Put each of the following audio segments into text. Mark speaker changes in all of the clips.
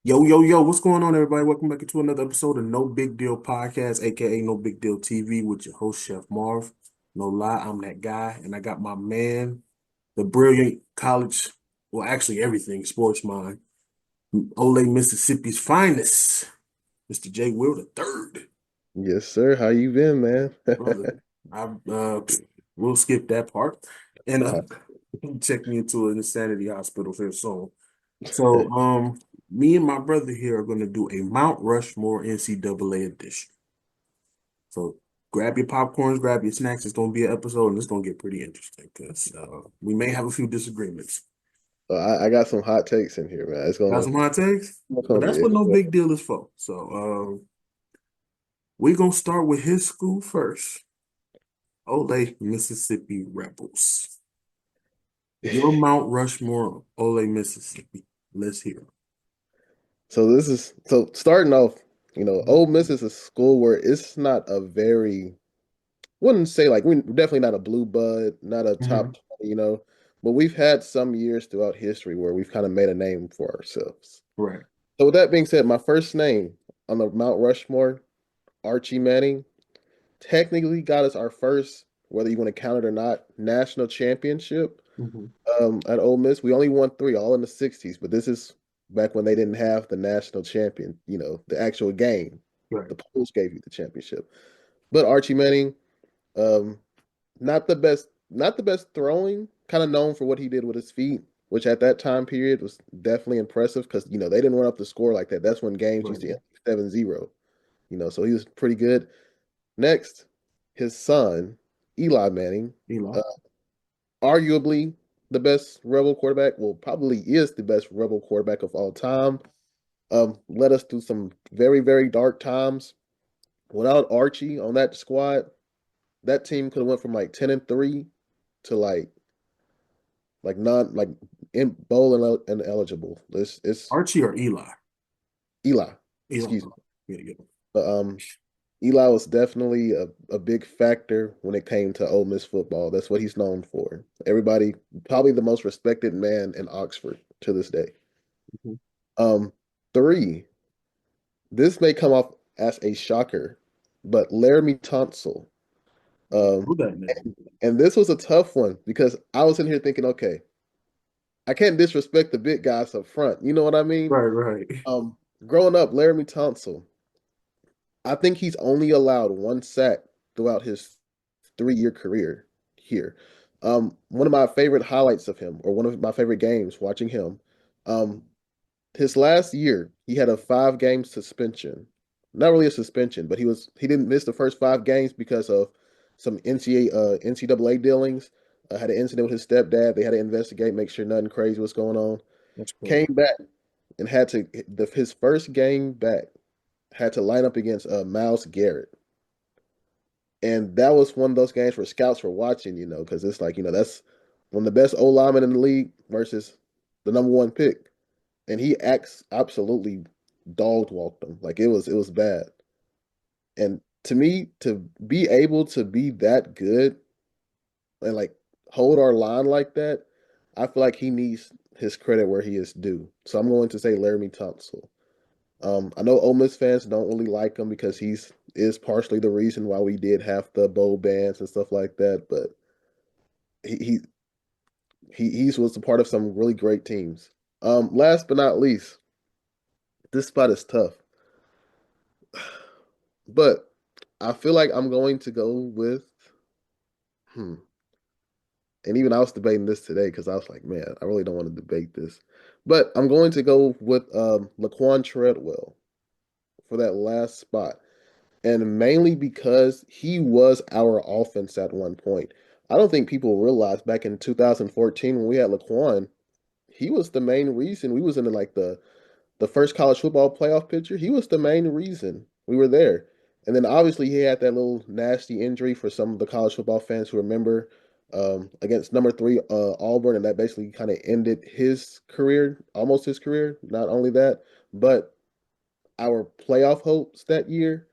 Speaker 1: Yo, yo, yo, what's going on, everybody? Welcome back to another episode of No Big Deal Podcast, aka No Big Deal TV, with your host, Chef Marv. No lie, I'm that guy, and I got my man, the brilliant college, well, actually everything, sports mind, Ole, Mississippi's finest, Mr. Jwilliii the third.
Speaker 2: Yes, sir. How you been, man?
Speaker 1: Brother, I we'll skip that part and check me into an insanity hospital here soon. So, me and my brother here are going to do a Mount Rushmore NCAA edition. So, grab your popcorns, grab your snacks. It's going to be an episode, and it's going to get pretty interesting because we may have a few disagreements.
Speaker 2: I got some hot takes in here, man.
Speaker 1: Got some hot takes,
Speaker 2: It's
Speaker 1: but
Speaker 2: gonna be
Speaker 1: that's what no big deal is for. So, we're going to start with his school first. Ole Mississippi Rebels. Your Mount Rushmore, Ole Mississippi. Let's hear
Speaker 2: so starting off,
Speaker 1: it.
Speaker 2: Ole Miss is a school where it's not a very wouldn't say like we're definitely not a blue bud, not a
Speaker 1: Mhm.
Speaker 2: top 20, but we've had some years throughout history where we've kind of made a name for ourselves.
Speaker 1: Right.
Speaker 2: So with that being said, my first name on the Mount Rushmore, Archie Manning, technically got us our first, whether you want to count it or not, national championship
Speaker 1: Mhm.
Speaker 2: at Ole Miss. We only won three, all in the 60s, but this is back when they didn't have the national champion, the actual game.
Speaker 1: Right.
Speaker 2: The polls gave you the championship. But Archie Manning, um, not the best throwing, kind of known for what he did with his feet, which at that time period was definitely impressive because they didn't run up the score like that. That's when games used to
Speaker 1: Right.
Speaker 2: end 7-0, so he was pretty good. Next, his son, Eli Manning,
Speaker 1: Eli.
Speaker 2: uh, arguably the best Rebel quarterback. Well, probably is the best Rebel quarterback of all time. Led us through some very, very dark times. Without Archie on that squad, that team could have went from like 10-3 to like not like in bowl and eligible. It's
Speaker 1: Archie or Eli?
Speaker 2: Eli,
Speaker 1: Eli.
Speaker 2: excuse me.
Speaker 1: Yeah, yeah.
Speaker 2: But Eli was definitely a big factor when it came to Ole Miss football. That's what he's known for. Everybody, probably the most respected man in Oxford to this day.
Speaker 1: Mhm.
Speaker 2: Um, Three, this may come off as a shocker, but Laramie Tunsil.
Speaker 1: Who
Speaker 2: Um,
Speaker 1: that name?
Speaker 2: and this was a tough one because I was in here thinking, okay, I can't disrespect the big guys up front. You know what I mean?
Speaker 1: Right, right.
Speaker 2: Growing up, Laramie Tunsil, I think he's only allowed one sack throughout his 3-year career here. One of my favorite highlights of him, or one of my favorite games watching him, um, his last year, he had a 5-game suspension. Not really a suspension, but he didn't miss the first 5 games because of some NCAA dealings. Had an incident with his stepdad. They had to investigate, make sure nothing crazy was going on.
Speaker 1: That's
Speaker 2: Came
Speaker 1: crazy.
Speaker 2: back and had to his first game back had to line up against Miles Garrett. And that was one of those games where scouts were watching, because it's like, that's one of the best O linemen in the league versus the number one pick. And he acts absolutely dog walked him. Like it was bad. And to me, to be able to be that good and like hold our line like that, I feel like he needs his credit where he is due. So I'm going to say Laramie Tunsil. I know Ole Miss fans don't really like him because he's is partially the reason why we did have the bowl bans and stuff like that. But he he he's was a part of some really great teams. Last but not least, this spot is tough, but I feel like I'm going to go with hmm. And even I was debating this today because I was like, man, I really don't want to debate this, but I'm going to go with Laquan Treadwell for that last spot. And mainly because he was our offense at one point. I don't think people realize back in 2014 when we had Laquan, he was the main reason we was in the first college football playoff picture. He was the main reason we were there. And then obviously he had that little nasty injury for some of the college football fans who remember against number three Auburn, and that basically kind of ended his career, almost his career. Not only that, but our playoff hopes that year,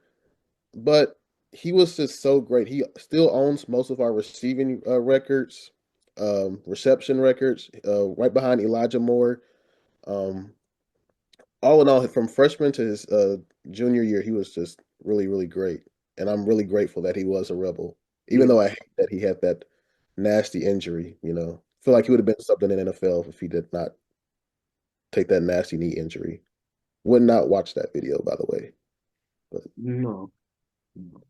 Speaker 2: but he was just so great. He still owns most of our receiving records, reception records, right behind Elijah Moore. Um, all in all, from freshman to his junior year, he was just really, really great. And I'm really grateful that he was a Rebel, even
Speaker 1: Yeah,
Speaker 2: though I hate that he had that nasty injury. Feel like he would have been something in the NFL if he did not take that nasty knee injury. Would not watch that video, by the way. But
Speaker 1: no, no.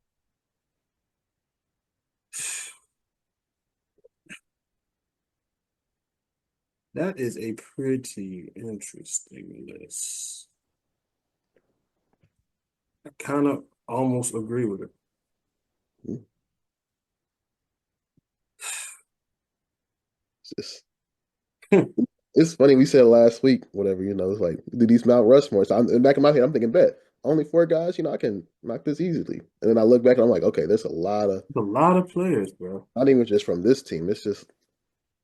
Speaker 1: That is a pretty interesting list. I kind of almost agree with
Speaker 2: it's just
Speaker 1: it.
Speaker 2: it's funny. We said last week, whatever, it's like do these Mount Rushmore. So in the back of my head, I'm thinking, bet only four guys, I can knock this easily. And then I look back and I'm like, okay, there's a lot of
Speaker 1: A lot of players, bro.
Speaker 2: not even just from this team, it's just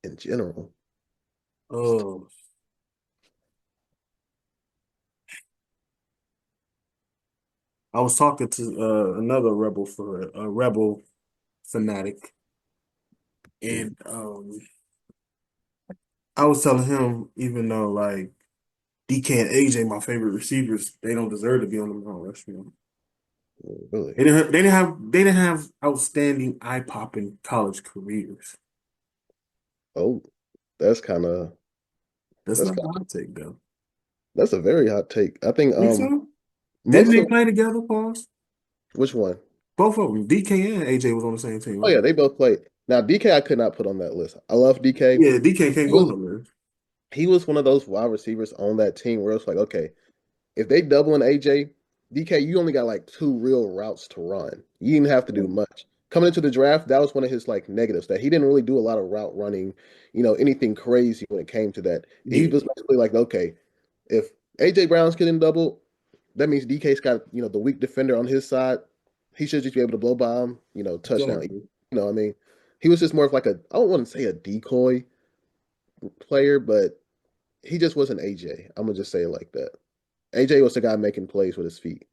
Speaker 2: in general.
Speaker 1: Oh, I was talking to another rebel for a rebel fanatic,
Speaker 2: Mm,
Speaker 1: and I was telling him, even though like DK and AJ, my favorite receivers, they don't deserve to be on the Mount Rushmore.
Speaker 2: really.
Speaker 1: They didn't have outstanding eye-popping college careers.
Speaker 2: Oh, that's kind of
Speaker 1: That's
Speaker 2: that's
Speaker 1: not
Speaker 2: kind
Speaker 1: a hot take, though.
Speaker 2: that's a very hot take. I think
Speaker 1: Think so? Didn't
Speaker 2: most
Speaker 1: they
Speaker 2: of
Speaker 1: play together, Pauls?
Speaker 2: which one?
Speaker 1: Both of them, DK and AJ was on the same team,
Speaker 2: Oh
Speaker 1: right?
Speaker 2: yeah, they both played. Now DK I could not put on that list. I love DK.
Speaker 1: Yeah, DK can't
Speaker 2: He
Speaker 1: go
Speaker 2: was
Speaker 1: nowhere.
Speaker 2: he was one of those wide receivers on that team where it's like, okay, if they double an AJ, DK, you only got like two real routes to run. You didn't have to do much. Coming into the draft, that was one of his like negatives that he didn't really do a lot of route running, anything crazy when it came to that. He
Speaker 1: Yeah,
Speaker 2: was basically like, okay, if AJ Brown's getting double, that means DK's got, the weak defender on his side. He should just be able to blow by him, touchdown.
Speaker 1: exactly.
Speaker 2: What I mean? He was just more of like I don't want to say a decoy player, but he just wasn't AJ. I'm gonna just say it like that. AJ was the guy making plays with his feet.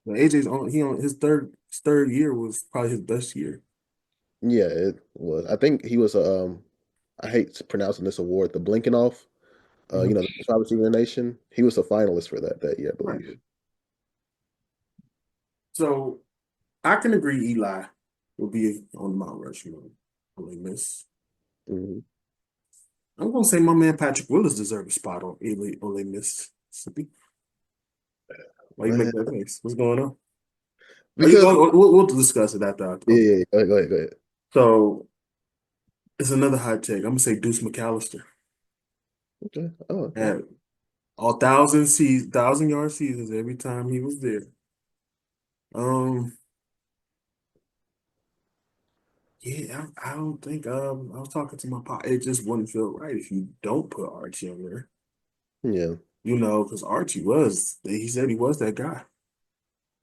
Speaker 1: But AJ's on he on his third year was probably his best year.
Speaker 2: Yeah, it was. I think he was I hate pronouncing this award, the Blinkenhoff,
Speaker 1: Mhm.
Speaker 2: the best wide receiver in the nation. He was a finalist for that year, I
Speaker 1: Right.
Speaker 2: believe.
Speaker 1: So I can agree Eli will be on Mount Rushmore. Ole Miss.
Speaker 2: Hmm.
Speaker 1: I'm gonna say my man Patrick Willis deserves a spot on Ole Miss. Why you make
Speaker 2: Man,
Speaker 1: that face? What's going on?
Speaker 2: because
Speaker 1: We'll discuss it after.
Speaker 2: yeah,
Speaker 1: Okay.
Speaker 2: yeah, yeah. Go ahead, go ahead, go ahead.
Speaker 1: So it's another hot take. I'm gonna say Deuce McAllister
Speaker 2: Okay. Oh, okay.
Speaker 1: had all thousand yard seasons every time he was there. Um, yeah, I don't think I was talking to my pop. It just wouldn't feel right if you don't put Archie on there.
Speaker 2: Yeah,
Speaker 1: Because Archie he said he was that guy.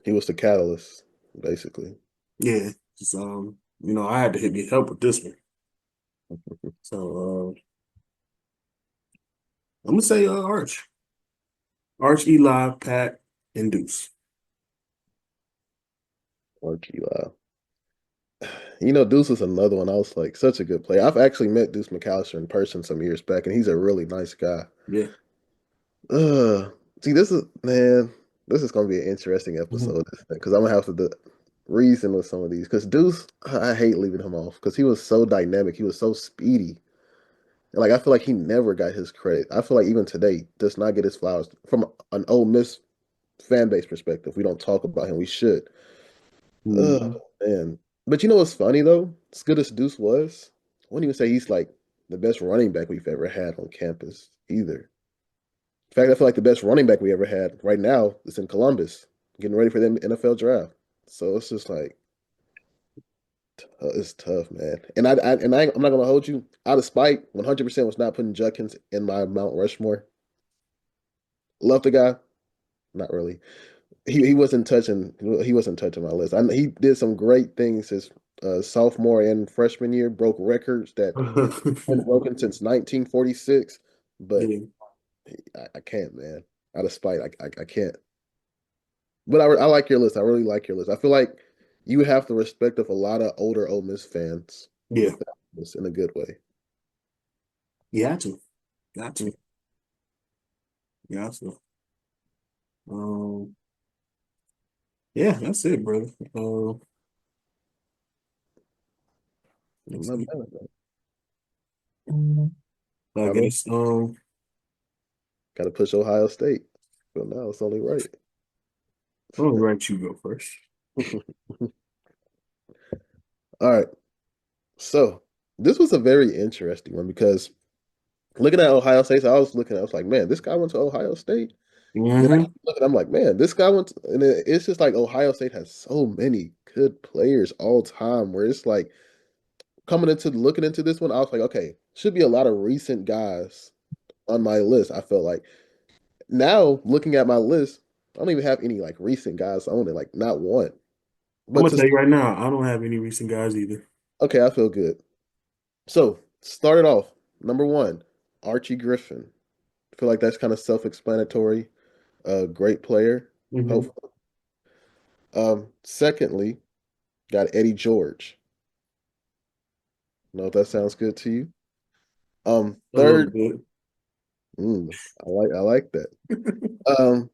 Speaker 2: he was the catalyst, basically.
Speaker 1: Yeah, just I had to get help with this one. So I'm gonna say Arch, Eli, Pat, and Deuce.
Speaker 2: Archie, wow. Deuce is another one. I was like, such a good player. I've actually met Deuce McAllister in person some years back, and he's a really nice guy.
Speaker 1: Yeah.
Speaker 2: See, this is gonna be an interesting
Speaker 1: Mhm.
Speaker 2: episode because I'm gonna have to reason with some of these. Because Deuce, I hate leaving him off because he was so dynamic, he was so speedy. And like I feel like he never got his credit. I feel like even today does not get his flowers from an Ole Miss fan base perspective. We don't talk about him. We should. Oh
Speaker 1: Mhm.
Speaker 2: man. But you know what's funny though? As good as Deuce was, I wouldn't even say he's like the best running back we've ever had on campus either. In fact, I feel like the best running back we ever had right now is in Columbus, getting ready for the NFL draft. So it's just like it's tough, man. I'm not gonna hold you out of spite. 100% was not putting Judkins in my Mount Rushmore. Love the guy, not really. He wasn't touching my list. He did some great things his sophomore and freshman year, broke records that been broken since 1946. But
Speaker 1: Yeah.
Speaker 2: I can't, man. Out of spite, I can't. But I like your list. I really like your list. I feel like you have the respect of a lot of older Ole Miss fans
Speaker 1: Yeah.
Speaker 2: with that list in a good way.
Speaker 1: You had to. Got to. Yeah, so um, yeah, that's it, brother.
Speaker 2: I'm
Speaker 1: Let's
Speaker 2: not
Speaker 1: see.
Speaker 2: mad at that.
Speaker 1: I
Speaker 2: I mean,
Speaker 1: guess
Speaker 2: got to push Ohio State. But now it's only right.
Speaker 1: I'll let you go first.
Speaker 2: All right. So this was a very interesting one because looking at Ohio State, so I was like, man, this guy went to Ohio State. Then I
Speaker 1: Mm-hmm.
Speaker 2: keep looking, I'm like, man, this guy went to, and it's just like Ohio State has so many good players all time where it's like coming into looking into this one, I was like, okay, should be a lot of recent guys on my list. I felt like now looking at my list, I don't even have any like recent guys on it, like not one.
Speaker 1: I'm
Speaker 2: But
Speaker 1: gonna
Speaker 2: to
Speaker 1: tell you right now, I don't have any recent guys either.
Speaker 2: okay, I feel good. So started off number one, Archie Griffin. I feel like that's kind of self-explanatory. A great player,
Speaker 1: Mm-hmm.
Speaker 2: hopefully. Secondly, got Eddie George. Know if that sounds good to you.
Speaker 1: A little
Speaker 2: Third,
Speaker 1: bit.
Speaker 2: I like that. Um,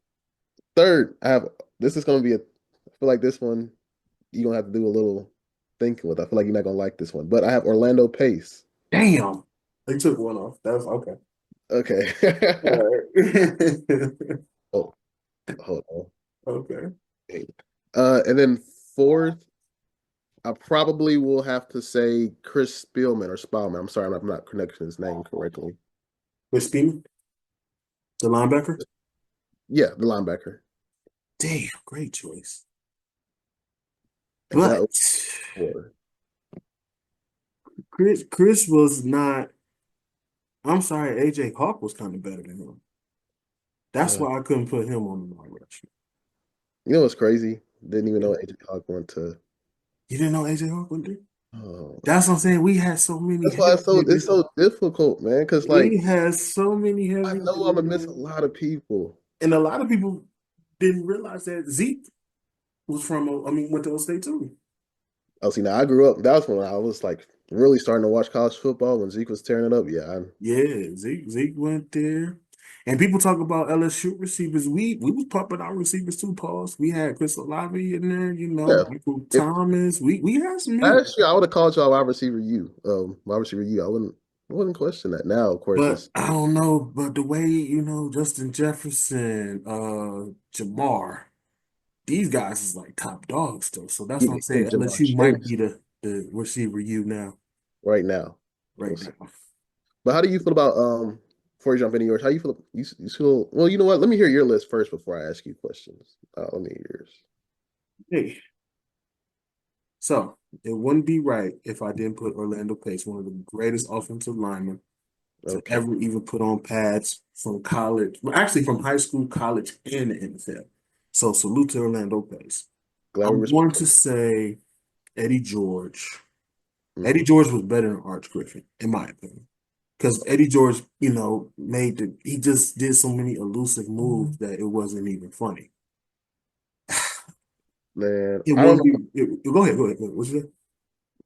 Speaker 2: third, I have this is gonna be a I feel like this one you're gonna have to do a little thinking with. I feel like you're not gonna like this one. But I have Orlando Pace.
Speaker 1: Damn. They took one off. That's okay.
Speaker 2: Okay.
Speaker 1: All right.
Speaker 2: Oh, hold on.
Speaker 1: Okay.
Speaker 2: Okay. And then fourth, I probably will have to say Chris Spielman or Spellman. I'm sorry, I'm not connecting his name correctly.
Speaker 1: With Speedman, the linebacker.
Speaker 2: Yeah, the linebacker.
Speaker 1: Damn, great choice.
Speaker 2: And that
Speaker 1: But
Speaker 2: was four.
Speaker 1: Chris was not. I'm sorry, AJ Hawk was kind of better than him. That's
Speaker 2: Uh,
Speaker 1: why I couldn't put him on the Mount Rushmore.
Speaker 2: you know what's crazy? Didn't even know AJ Hawk went to.
Speaker 1: You didn't know AJ Hawk went there?
Speaker 2: Oh,
Speaker 1: That's what I'm saying. We had so many
Speaker 2: that's why
Speaker 1: heavy
Speaker 2: it's
Speaker 1: hitters.
Speaker 2: so difficult, man. Because
Speaker 1: We
Speaker 2: like
Speaker 1: had so many
Speaker 2: I
Speaker 1: heavy
Speaker 2: know I'm gonna miss a
Speaker 1: hitters.
Speaker 2: lot of people.
Speaker 1: And a lot of people didn't realize that Zeke was from, went to O State too.
Speaker 2: Oh, see, now I grew up. That was when I was like really starting to watch college football when Zeke was tearing it up. Yeah,
Speaker 1: Yeah, Zeke went there. And people talk about LSU receivers. We was pumping our receivers too, pause. We had Chris Olave in there,
Speaker 2: yeah.
Speaker 1: Michael
Speaker 2: If
Speaker 1: Thomas. We had some hitters.
Speaker 2: last year I would have called y'all wide receiver you, wide receiver you. I wouldn't question that. Now, of course,
Speaker 1: But
Speaker 2: it's
Speaker 1: I don't know, but the way, Justin Jefferson, Jamar, these guys is like top dogs still. So that's what I'm
Speaker 2: getting
Speaker 1: saying.
Speaker 2: Jamar
Speaker 1: LSU might
Speaker 2: Chase
Speaker 1: be the receiver you now,
Speaker 2: right now. We'll
Speaker 1: right
Speaker 2: see.
Speaker 1: now.
Speaker 2: But how do you feel about before you jump into yours? How you feel? You feel well. You know what? Let me hear your list first before I ask you questions. Let me hear yours.
Speaker 1: Hey, so it wouldn't be right if I didn't put Orlando Pace, one of the greatest offensive linemen to
Speaker 2: Okay,
Speaker 1: ever even put on pads from college, well, actually from high school, college, and the NFL. So salute to Orlando Pace.
Speaker 2: glad we
Speaker 1: I'm
Speaker 2: respect.
Speaker 1: going to say Eddie George. Eddie
Speaker 2: Hmm.
Speaker 1: George was better than Arch Griffin, in my opinion. Because Eddie George, he just did so many elusive moves that it wasn't even funny.
Speaker 2: Man,
Speaker 1: It
Speaker 2: I don't
Speaker 1: wouldn't
Speaker 2: know.
Speaker 1: be, go ahead, go ahead. What's that?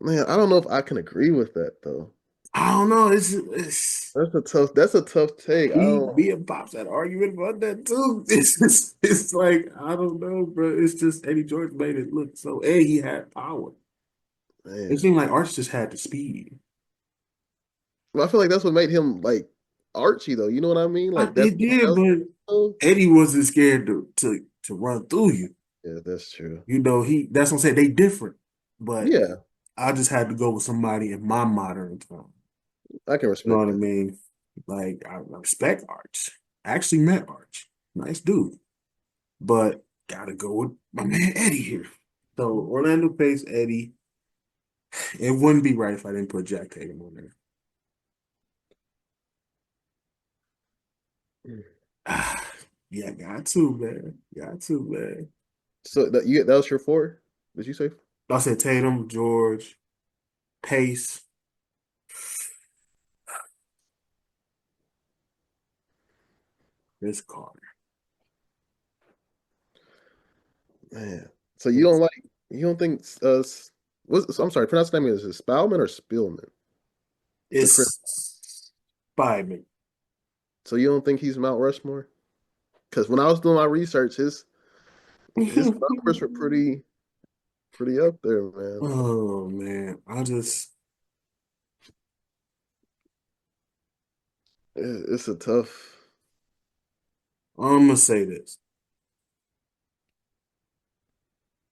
Speaker 2: Man, I don't know if I can agree with that though.
Speaker 1: I don't know. It's
Speaker 2: That's a tough take. I don't.
Speaker 1: me and Pops had an argument about that too. It's like I don't know, bro. It's just Eddie George made it look so. And he had power. It
Speaker 2: Man,
Speaker 1: seemed like Arch just had the speed.
Speaker 2: well, I feel like that's what made him like Archie though. You know what I mean? Like that's
Speaker 1: It did, but
Speaker 2: oh,
Speaker 1: Eddie wasn't scared to run through you.
Speaker 2: yeah, that's true.
Speaker 1: That's what I'm saying. They different, but
Speaker 2: Yeah,
Speaker 1: I just had to go with somebody in my modern time.
Speaker 2: I can
Speaker 1: You know
Speaker 2: respect
Speaker 1: what I
Speaker 2: that.
Speaker 1: mean? Like I respect Arch. I actually met Arch. Nice dude. But gotta go with my man Eddie here. So Orlando Pace, Eddie. It wouldn't be right if I didn't put Jack Tatum on there. Ah, yeah, got to, man. Got to, man.
Speaker 2: So that was your four? Did you say?
Speaker 1: I said Tatum, George, Pace. Chris Carter.
Speaker 2: Man. So you don't think I'm sorry, pronounce the name is it Spellman or Spielman? The Chris.
Speaker 1: It's Spiderman.
Speaker 2: So you don't think he's Mount Rushmore? because when I was doing my research, his numbers were pretty up there, man.
Speaker 1: Oh man, I just
Speaker 2: It's a tough.
Speaker 1: I'm gonna say this.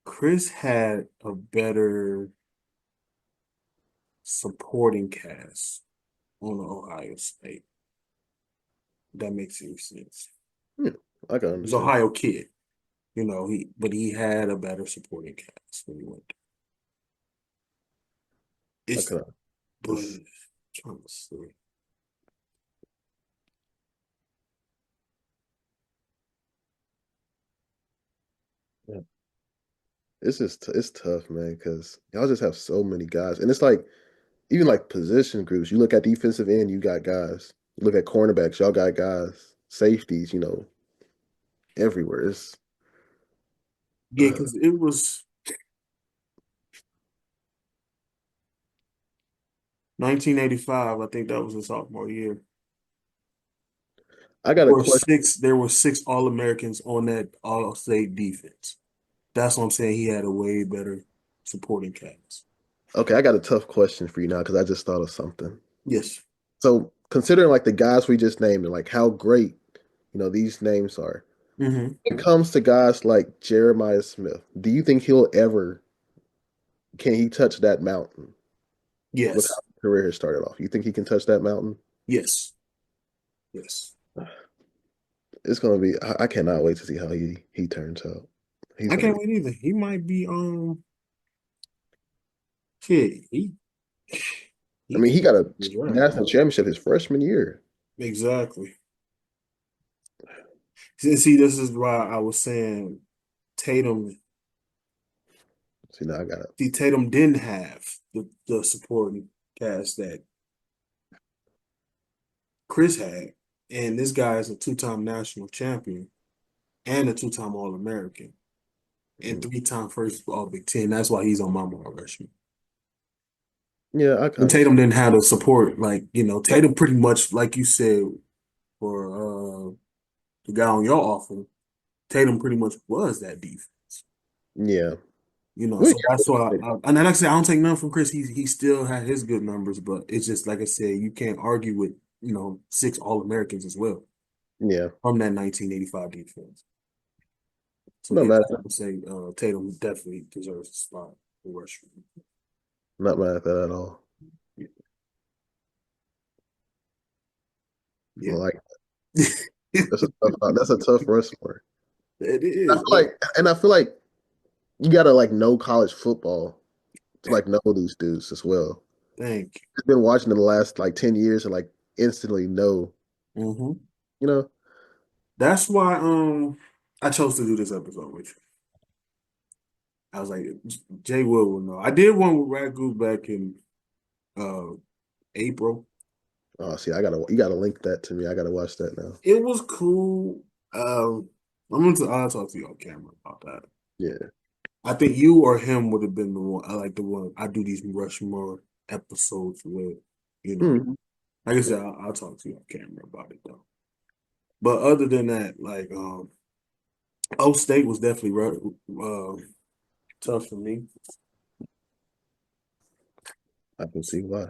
Speaker 1: Chris had a better supporting cast on Ohio State. That makes any sense.
Speaker 2: Yeah, I can
Speaker 1: He's
Speaker 2: understand.
Speaker 1: Ohio kid, but he had a better supporting cast when he went.
Speaker 2: I
Speaker 1: It's
Speaker 2: can.
Speaker 1: but
Speaker 2: It's
Speaker 1: trying to see.
Speaker 2: yeah. It's tough, man, because y'all just have so many guys, and it's like even like position groups. You look at defensive end, you got guys. You look at cornerbacks, y'all got guys. Safeties, everywhere. It's
Speaker 1: Yeah, because it was 1985. I think that was his sophomore year.
Speaker 2: I got a question.
Speaker 1: There were six All-Americans on that All-State defense. That's what I'm saying. He had a way better supporting cast.
Speaker 2: Okay, I got a tough question for you now because I just thought of something.
Speaker 1: Yes.
Speaker 2: So considering like the guys we just named and like how great these names are,
Speaker 1: Hmm.
Speaker 2: when it comes to guys like Jeremiah Smith, do you think can he touch that mountain with how
Speaker 1: Yes.
Speaker 2: his career has started off? You think he can touch that mountain?
Speaker 1: Yes. Yes.
Speaker 2: It's gonna be. I cannot wait to see how he turns out. He's
Speaker 1: I
Speaker 2: gonna
Speaker 1: can't
Speaker 2: be.
Speaker 1: wait either. He might be shit.
Speaker 2: I
Speaker 1: He
Speaker 2: mean,
Speaker 1: could
Speaker 2: he got a
Speaker 1: be right.
Speaker 2: national championship his freshman year.
Speaker 1: Exactly. See, this is why I was saying Tatum.
Speaker 2: See, now I got it.
Speaker 1: See, Tatum didn't have the supporting cast that Chris had, and this guy is a two-time national champion and a two-time All-American and
Speaker 2: Mm.
Speaker 1: three-time first All Big Ten. That's why he's on my Mount Rushmore.
Speaker 2: Yeah, I can
Speaker 1: And Tatum
Speaker 2: understand.
Speaker 1: didn't have the support, Tatum pretty much, like you said, for the guy on your offer, Tatum pretty much was that defense.
Speaker 2: Yeah, we
Speaker 1: So that's why, and like I said, I don't take none from Chris. He still had his good numbers, but it's just like I said, you can't argue with six All Americans as well
Speaker 2: yeah.
Speaker 1: from that 1985 defense. So
Speaker 2: Not
Speaker 1: yeah,
Speaker 2: mad.
Speaker 1: I would say Tatum definitely deserves a spot for Rushmore.
Speaker 2: Not mad at that at all.
Speaker 1: Yeah,
Speaker 2: I
Speaker 1: yeah.
Speaker 2: like
Speaker 1: It
Speaker 2: that's a tough Rushmore.
Speaker 1: is.
Speaker 2: I feel like you gotta like know college football to like know these dudes as well.
Speaker 1: Thank
Speaker 2: I've been watching in the last like 10 years and like instantly know,
Speaker 1: you.
Speaker 2: you know.
Speaker 1: That's why I chose to do this episode with you. I was like, Jay will know. I did one with Ragu back in uh April.
Speaker 2: Oh, see, you gotta link that to me. I gotta watch that now.
Speaker 1: It was cool. I'll talk to you on camera about that.
Speaker 2: Yeah.
Speaker 1: I think you or him would have been the one. I like the one I do these Rushmore episodes with. You know,
Speaker 2: Hmm.
Speaker 1: like I said, I'll talk to you on camera about it though. But other than that, O State was definitely tough for me.
Speaker 2: I can see why.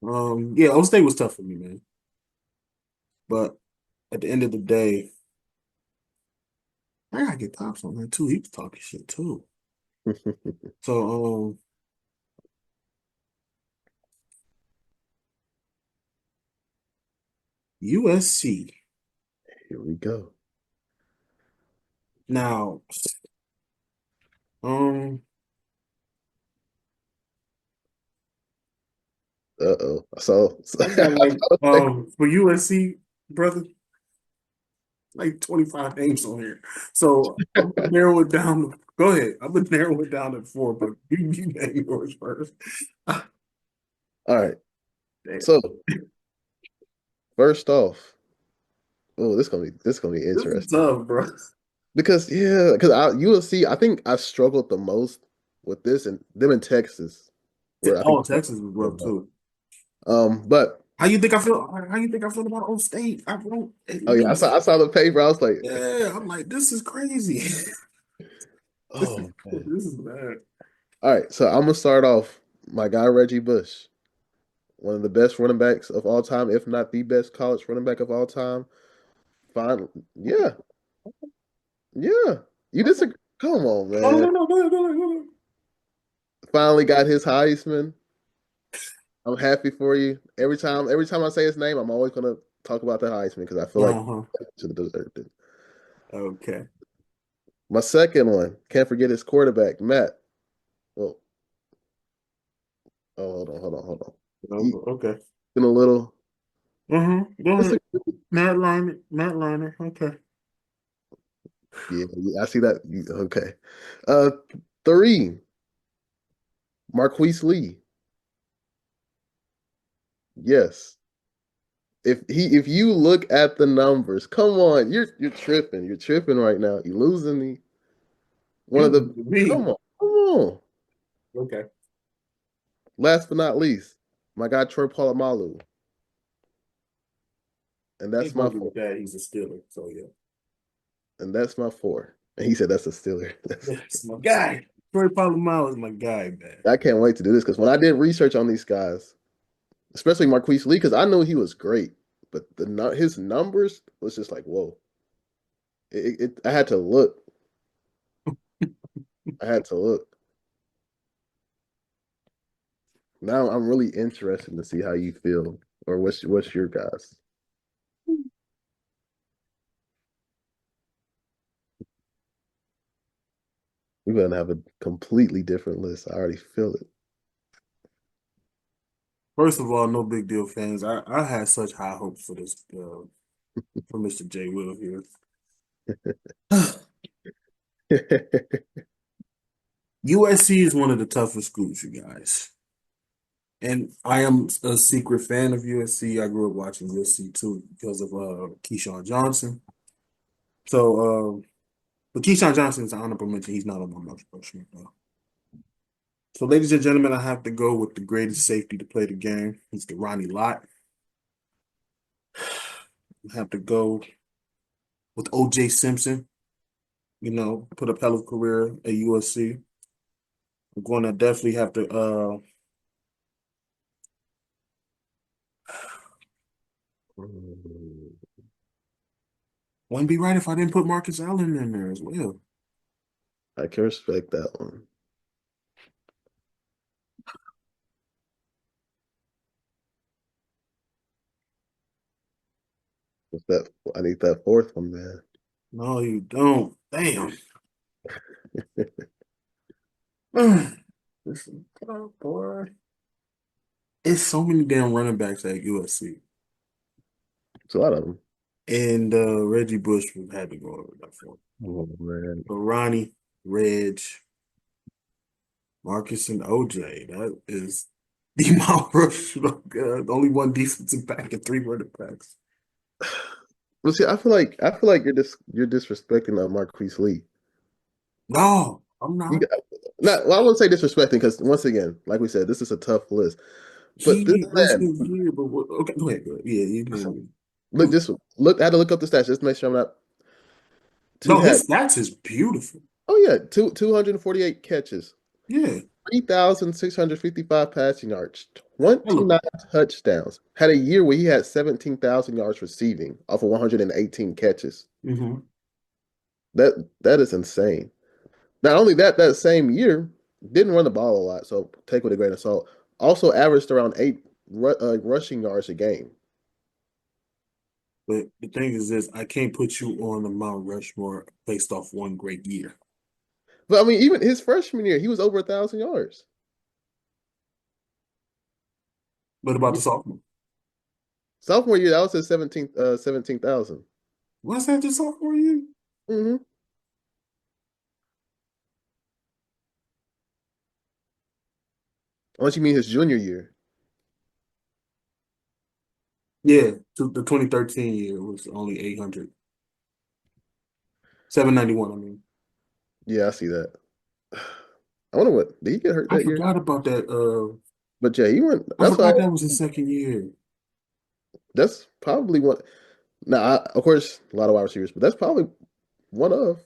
Speaker 1: Yeah, O State was tough for me, man. But at the end of the day, I gotta get Pops on that too. He was talking shit too. So USC.
Speaker 2: Here we go.
Speaker 1: Now, um,
Speaker 2: Uh-oh. So,
Speaker 1: I got for USC, brother, like 25 names on here. So I'm gonna narrow it down. Go ahead. I'm gonna narrow it down to four, but you name yours first.
Speaker 2: all right.
Speaker 1: Damn.
Speaker 2: So first off, oh, this gonna be
Speaker 1: This is
Speaker 2: interesting
Speaker 1: tough, bro.
Speaker 2: because I USC. I think I struggled the most with this and them in Texas, where I think
Speaker 1: Oh, Texas was rough too.
Speaker 2: but
Speaker 1: How you think I feel? How you think I feel about Old State? I wrote at
Speaker 2: Oh yeah,
Speaker 1: least.
Speaker 2: I saw the paper. I was like,
Speaker 1: Yeah, I'm like, this is crazy.
Speaker 2: oh man.
Speaker 1: This is bad.
Speaker 2: All right, so I'm gonna start off my guy Reggie Bush, one of the best running backs of all time, if not the best college running back of all time. Fine, yeah, yeah. You
Speaker 1: Okay.
Speaker 2: disagree? Come on,
Speaker 1: No,
Speaker 2: man.
Speaker 1: no, no, go ahead, go ahead, go ahead.
Speaker 2: Finally got his Heisman. I'm happy for you. Every time I say his name, I'm always gonna talk about the Heisman because I feel like
Speaker 1: Uh-huh.
Speaker 2: he should have deserved it.
Speaker 1: Okay.
Speaker 2: My second one, can't forget his quarterback, Matt. Well, oh, hold on. He
Speaker 1: Okay.
Speaker 2: been a little.
Speaker 1: Go
Speaker 2: It's
Speaker 1: ahead. Matt Liner. Matt Liner. Okay.
Speaker 2: yeah, I see that. Okay. Uh, three, Marquise Lee. Yes. If you look at the numbers, come on, you're tripping. You're tripping right now. You're losing me. One
Speaker 1: You
Speaker 2: of the
Speaker 1: me.
Speaker 2: come on.
Speaker 1: Okay.
Speaker 2: Last but not least, my guy Troy Polamalu, and
Speaker 1: Can't
Speaker 2: that's my
Speaker 1: argue
Speaker 2: four.
Speaker 1: with that. He's a Steeler. So yeah.
Speaker 2: And that's my four. And he said that's a Steeler.
Speaker 1: That's my guy. Troy Polamalu is my guy, man.
Speaker 2: I can't wait to do this because when I did research on these guys, especially Marquise Lee, because I knew he was great, but his numbers was just like whoa. I had to look. I had to look. Now I'm really interested to see how you feel or what's your guys. We're gonna have a completely different list. I already feel it.
Speaker 1: First of all, no big deal, fans. I had such high hopes for this for Mr. Will here. USC is one of the toughest schools, you guys. And I am a secret fan of USC. I grew up watching USC too because of Keyshawn Johnson. So, but Keyshawn Johnson is an honorable mention. He's not on my Mount Rushmore though. So, ladies and gentlemen, I have to go with the greatest safety to play the game. He's the Ronnie Lott. I have to go with OJ Simpson. You know, put a hell of a career at USC. I'm going to definitely have to. Wouldn't be right if I didn't put Marcus Allen in there as well.
Speaker 2: I can respect that one. What's that? I need that fourth one, man.
Speaker 1: No, you don't. Damn. Listen, oh, boy. It's so many damn running backs at USC.
Speaker 2: It's a lot of them.
Speaker 1: And Reggie Bush would had to go over that for him.
Speaker 2: Oh man.
Speaker 1: But Ronnie, Reg, Marcus, and OJ. That is the Mount Rushmore. Only one defensive back and three running backs.
Speaker 2: Well, see, I feel like you're disrespecting Marquise Lee.
Speaker 1: No, I'm
Speaker 2: You
Speaker 1: not.
Speaker 2: got, not well, I won't say disrespecting because once again, like we said, this is a tough list. But this
Speaker 1: He wasn't
Speaker 2: man,
Speaker 1: here, but okay, go ahead, go ahead. Yeah, you can.
Speaker 2: look, just look. I had to look up the stats just to make sure I'm not. Two
Speaker 1: No,
Speaker 2: had
Speaker 1: his stats is beautiful.
Speaker 2: oh yeah, 248 catches,
Speaker 1: Yeah,
Speaker 2: 3,655 passing yards,
Speaker 1: hella.
Speaker 2: 29 touchdowns. Had a year where he had 17,000 yards receiving off of 118 catches.
Speaker 1: Mm-hmm.
Speaker 2: That is insane. Not only that, that same year didn't run the ball a lot, so take with a grain of salt. Also averaged around eight rushing yards a game.
Speaker 1: But the thing is this, I can't put you on the Mount Rushmore based off one great year.
Speaker 2: But I mean, even his freshman year, he was over 1,000 yards.
Speaker 1: What about the sophomore?
Speaker 2: Sophomore year, that was his 17,000.
Speaker 1: Was that the sophomore year?
Speaker 2: Mm-hmm. Unless you mean his junior year.
Speaker 1: Yeah, to the 2013 year was only 800. 791, I mean.
Speaker 2: Yeah, I see that. I wonder what did he get hurt
Speaker 1: I
Speaker 2: that year?
Speaker 1: forgot about that.
Speaker 2: But yeah, he went.
Speaker 1: I
Speaker 2: That's why
Speaker 1: forgot that was his second year.
Speaker 2: That's probably one. Now, of course, a lot of wide receivers, but that's probably one of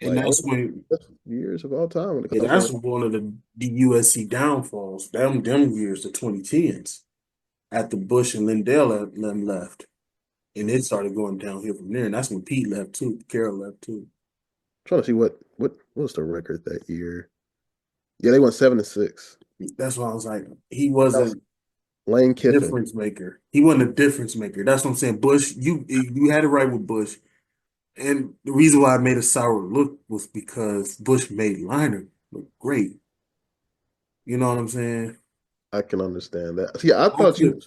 Speaker 1: And
Speaker 2: like
Speaker 1: that's
Speaker 2: only
Speaker 1: when
Speaker 2: best years of all time when it
Speaker 1: yeah,
Speaker 2: comes to
Speaker 1: that's
Speaker 2: like.
Speaker 1: one of the USC downfalls. Them years, the 2010s, after Bush and Lindell them left. And it started going downhill from there. And that's when Pete left too. Carroll left too.
Speaker 2: Trying to see what was the record that year. Yeah, they went 7-6.
Speaker 1: That's why I was like, he
Speaker 2: That was
Speaker 1: wasn't
Speaker 2: Lane Kiffin.
Speaker 1: difference maker. He wasn't a difference maker. That's what I'm saying. Bush, you had it right with Bush. And the reason why I made a sour look was because Bush made Liner look great. You know what I'm saying?
Speaker 2: I can understand that. See, I
Speaker 1: I
Speaker 2: thought you.
Speaker 1: could.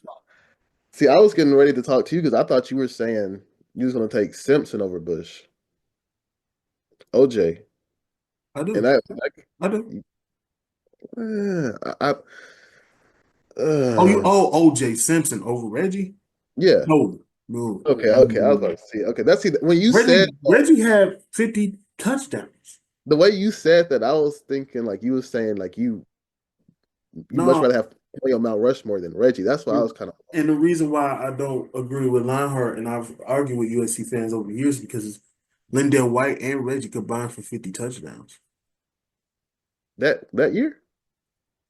Speaker 2: See, I was getting ready to talk to you because I thought you were saying you was going to take Simpson over Bush, OJ,
Speaker 1: I
Speaker 2: and
Speaker 1: do.
Speaker 2: that.
Speaker 1: I do.
Speaker 2: I
Speaker 1: Oh, you
Speaker 2: uh,
Speaker 1: OJ Simpson over Reggie?
Speaker 2: yeah.
Speaker 1: No, no.
Speaker 2: Okay. I was about to see. Okay, that's see when you said
Speaker 1: Reggie had 50 touchdowns.
Speaker 2: the way you said that, I was thinking like you was saying like you much
Speaker 1: No,
Speaker 2: rather have play on Mount Rushmore than Reggie. That's why I was kind of
Speaker 1: and the reason why I don't agree with Lionheart, and I've argued with USC fans over the years, because Lindell White and Reggie combined for 50 touchdowns.
Speaker 2: that year,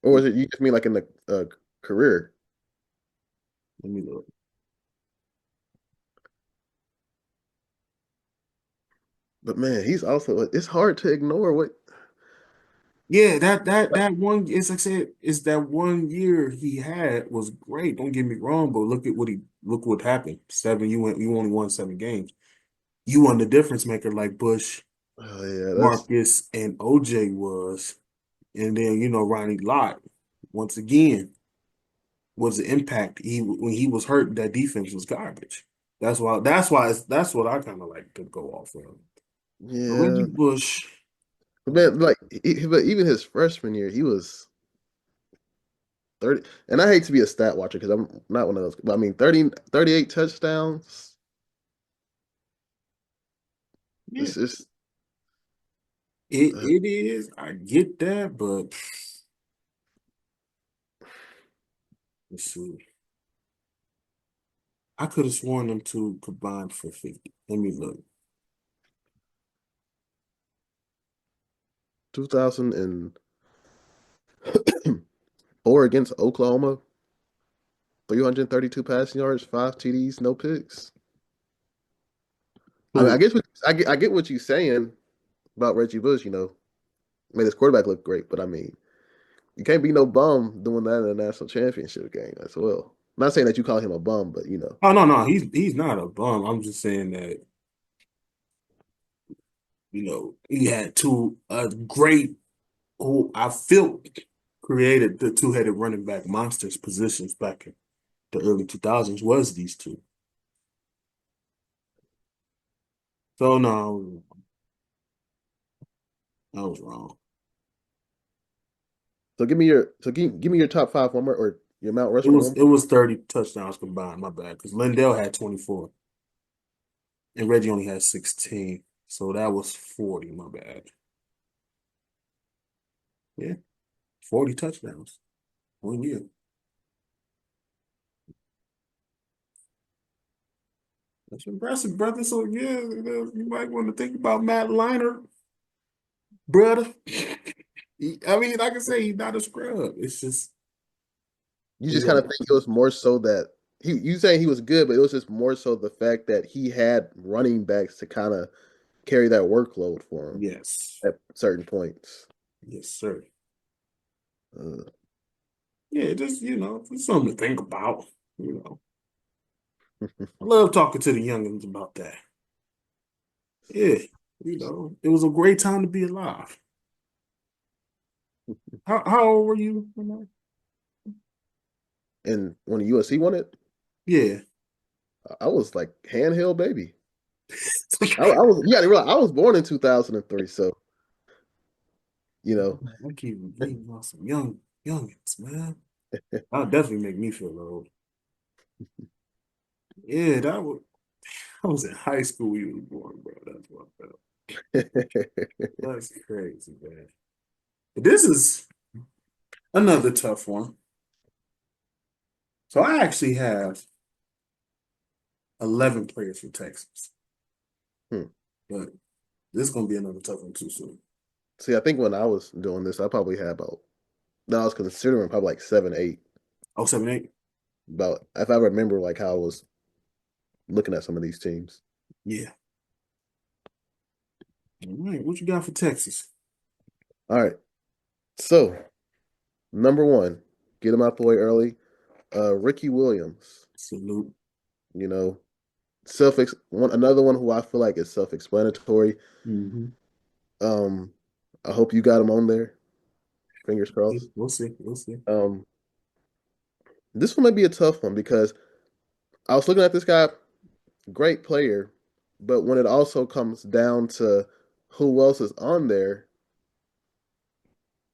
Speaker 2: or was it you just mean like in the career?
Speaker 1: Let me look.
Speaker 2: But man, he's also it's hard to ignore what.
Speaker 1: Yeah, that one, it's like I said, is that one year he had was great. Don't get me wrong, but look what happened. You only won 7 games. You won the difference maker like Bush,
Speaker 2: Oh yeah, that's
Speaker 1: Marcus, and OJ was. And then, Ronnie Lott, once again, was the impact. When he was hurt, that defense was garbage. That's what I kind of like to go off of. But Reggie
Speaker 2: yeah.
Speaker 1: Bush,
Speaker 2: But man, like but even his freshman year, he was 30. And I hate to be a stat watcher because I'm not one of those. But I mean, 38 touchdowns.
Speaker 1: yeah,
Speaker 2: It's just uh,
Speaker 1: it is. I get that, but let's see. I could have sworn them two combined for 50. Let me look.
Speaker 2: 2004 against Oklahoma, 332 passing yards, 5 TDs, no picks. I mean, I
Speaker 1: Who?
Speaker 2: guess I get what you're saying about Reggie Bush. Made his quarterback look great, but I mean, you can't be no bum doing that in a national championship game as well. I'm not saying that you call him a bum, but
Speaker 1: Oh no, no, he's not a bum. I'm just saying that he had two great who I feel created the two-headed running back monsters positions back in the early 2000s was these two. So no, I was wrong.
Speaker 2: so give me your top five one more or your Mount
Speaker 1: It
Speaker 2: Rushmore
Speaker 1: was
Speaker 2: one
Speaker 1: it was 30 touchdowns combined. My bad, because Lindell had 24 and Reggie only had 16, so that was 40. My bad. Yeah, 40 touchdowns 1 year. That's impressive, brother. So yeah, you might want to think about Matt Leinart, brother. I mean, like I say, he's not a scrub. It's just
Speaker 2: you
Speaker 1: you
Speaker 2: just kind of
Speaker 1: know,
Speaker 2: think it was more so that you saying he was good, but it was just more so the fact that he had running backs to kind of carry that workload for him
Speaker 1: yes,
Speaker 2: at certain points.
Speaker 1: yes, sir.
Speaker 2: Uh,
Speaker 1: Yeah, just just something to think about. You know, I love talking to the youngins about that. Yeah, it was a great time to be alive. How old were you?
Speaker 2: and when the USC won it,
Speaker 1: Yeah.
Speaker 2: I was like handheld baby. I was you got to realize I was born in 2003, so you know.
Speaker 1: I keep reading about some youngins, man. That'll definitely make me feel old. Yeah, I was in high school when you was born, bro. That's what I felt. That's crazy, man. But this is another tough one. So I actually have 11 players for Texas.
Speaker 2: Hmm.
Speaker 1: But this is gonna be another tough one too soon.
Speaker 2: See, I think when I was doing this, I probably had about, no, I was considering probably like 7, 8.
Speaker 1: Oh, 7, 8?
Speaker 2: About if I remember like how I was looking at some of these teams.
Speaker 1: Yeah. All right, what you got for Texas?
Speaker 2: All right. So number one, get him out the way early. Ricky Williams,
Speaker 1: Salute.
Speaker 2: you know, self one another one who I feel like is self-explanatory.
Speaker 1: Mm-hmm.
Speaker 2: Um, I hope you got him on there. Fingers crossed.
Speaker 1: We'll see. We'll see.
Speaker 2: Um, this one might be a tough one because I was looking at this guy, great player, but when it also comes down to who else is on there,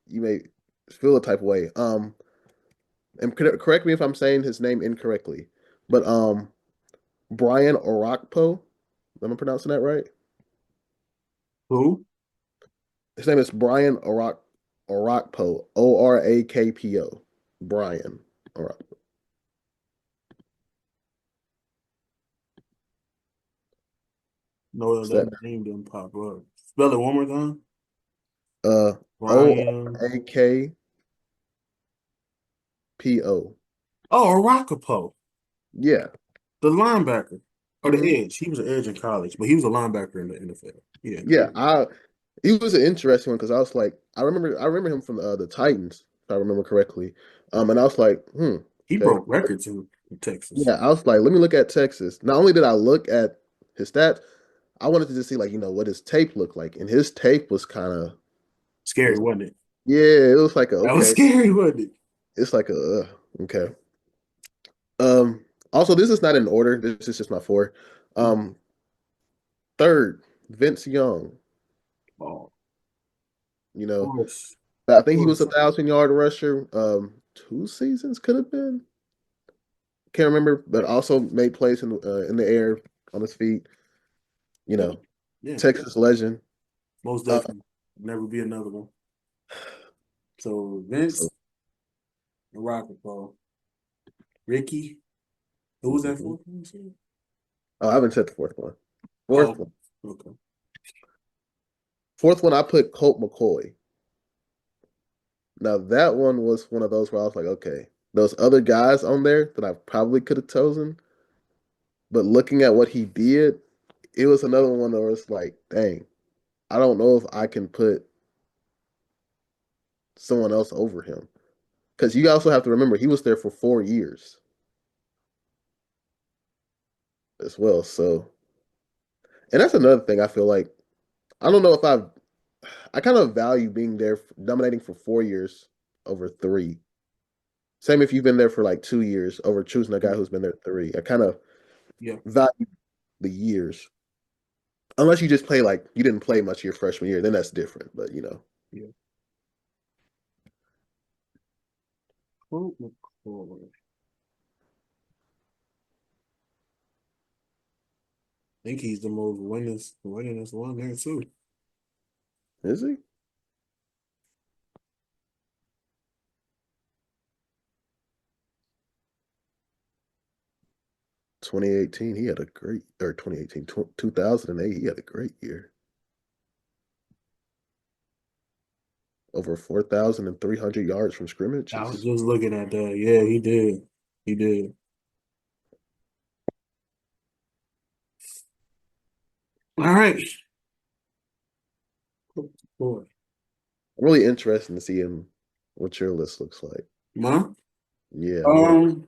Speaker 2: you may feel a type of way. And correct me if I'm saying his name incorrectly, but Brian Orakpo, am I pronouncing that right?
Speaker 1: Who?
Speaker 2: His name is Brian Orakpo, Orakpo, Brian Orakpo.
Speaker 1: No,
Speaker 2: Is that
Speaker 1: that name didn't pop up. Spell it one more time.
Speaker 2: uh
Speaker 1: Brian.
Speaker 2: Orakpo?
Speaker 1: Oh, Aracapo,
Speaker 2: Yeah.
Speaker 1: the linebacker or the
Speaker 2: Hmm.
Speaker 1: edge. He was an edge in college, but he was a linebacker in the NFL. Yeah.
Speaker 2: Yeah, he was an interesting one because I was like, I remember him from the Titans, if I remember correctly. And I was like,
Speaker 1: He
Speaker 2: okay.
Speaker 1: broke records in Texas.
Speaker 2: Yeah, I was like, let me look at Texas. Not only did I look at his stats, I wanted to just see like, what his tape looked like. And his tape was kind of
Speaker 1: Scary,
Speaker 2: was
Speaker 1: wasn't it?
Speaker 2: yeah, it was like
Speaker 1: That was
Speaker 2: okay.
Speaker 1: scary, wasn't it?
Speaker 2: It's like okay. Also this is not in order. This is just my four.
Speaker 1: Of
Speaker 2: Um, third, Vince Young, you know.
Speaker 1: course.
Speaker 2: I
Speaker 1: Of
Speaker 2: think he was a
Speaker 1: course.
Speaker 2: 1,000 yard rusher. 2 seasons could have been. Can't remember, but also made plays in the air on his feet. You
Speaker 1: Yeah.
Speaker 2: know,
Speaker 1: Yeah.
Speaker 2: Texas legend.
Speaker 1: Most
Speaker 2: Uh,
Speaker 1: definitely. Never be another one. So
Speaker 2: so,
Speaker 1: Vince, Rockefeller, Ricky. Who was that
Speaker 2: mhm.
Speaker 1: fourth one you said?
Speaker 2: Oh, I haven't said the fourth one. Fourth
Speaker 1: Oh,
Speaker 2: one.
Speaker 1: okay.
Speaker 2: Fourth one, I put Colt McCoy. Now that one was one of those where I was like, okay, those other guys on there that I probably could have chosen, but looking at what he did, it was another one where it's like, dang, I don't know if I can put someone else over him. Because you also have to remember he was there for 4 years as well. So, and that's another thing I feel like I don't know if I kind of value being there dominating for 4 years over three. Same if you've been there for like 2 years over choosing a guy who's been there three. I kind of
Speaker 1: Yeah.
Speaker 2: value the years. Unless you just play like you didn't play much your freshman year, then that's different. But
Speaker 1: Yeah. Colt McCoy. I think he's the most winningest one there too.
Speaker 2: is he? 2018, he had a great, or 2018, 2008, he had a great year. Over 4,300 yards from
Speaker 1: I was
Speaker 2: scrimmages.
Speaker 1: just looking at that. Yeah, he did. He did. All right. Boy.
Speaker 2: Really interesting to see him, what your list looks like.
Speaker 1: Ma?
Speaker 2: Yeah, I'm really.
Speaker 1: Um,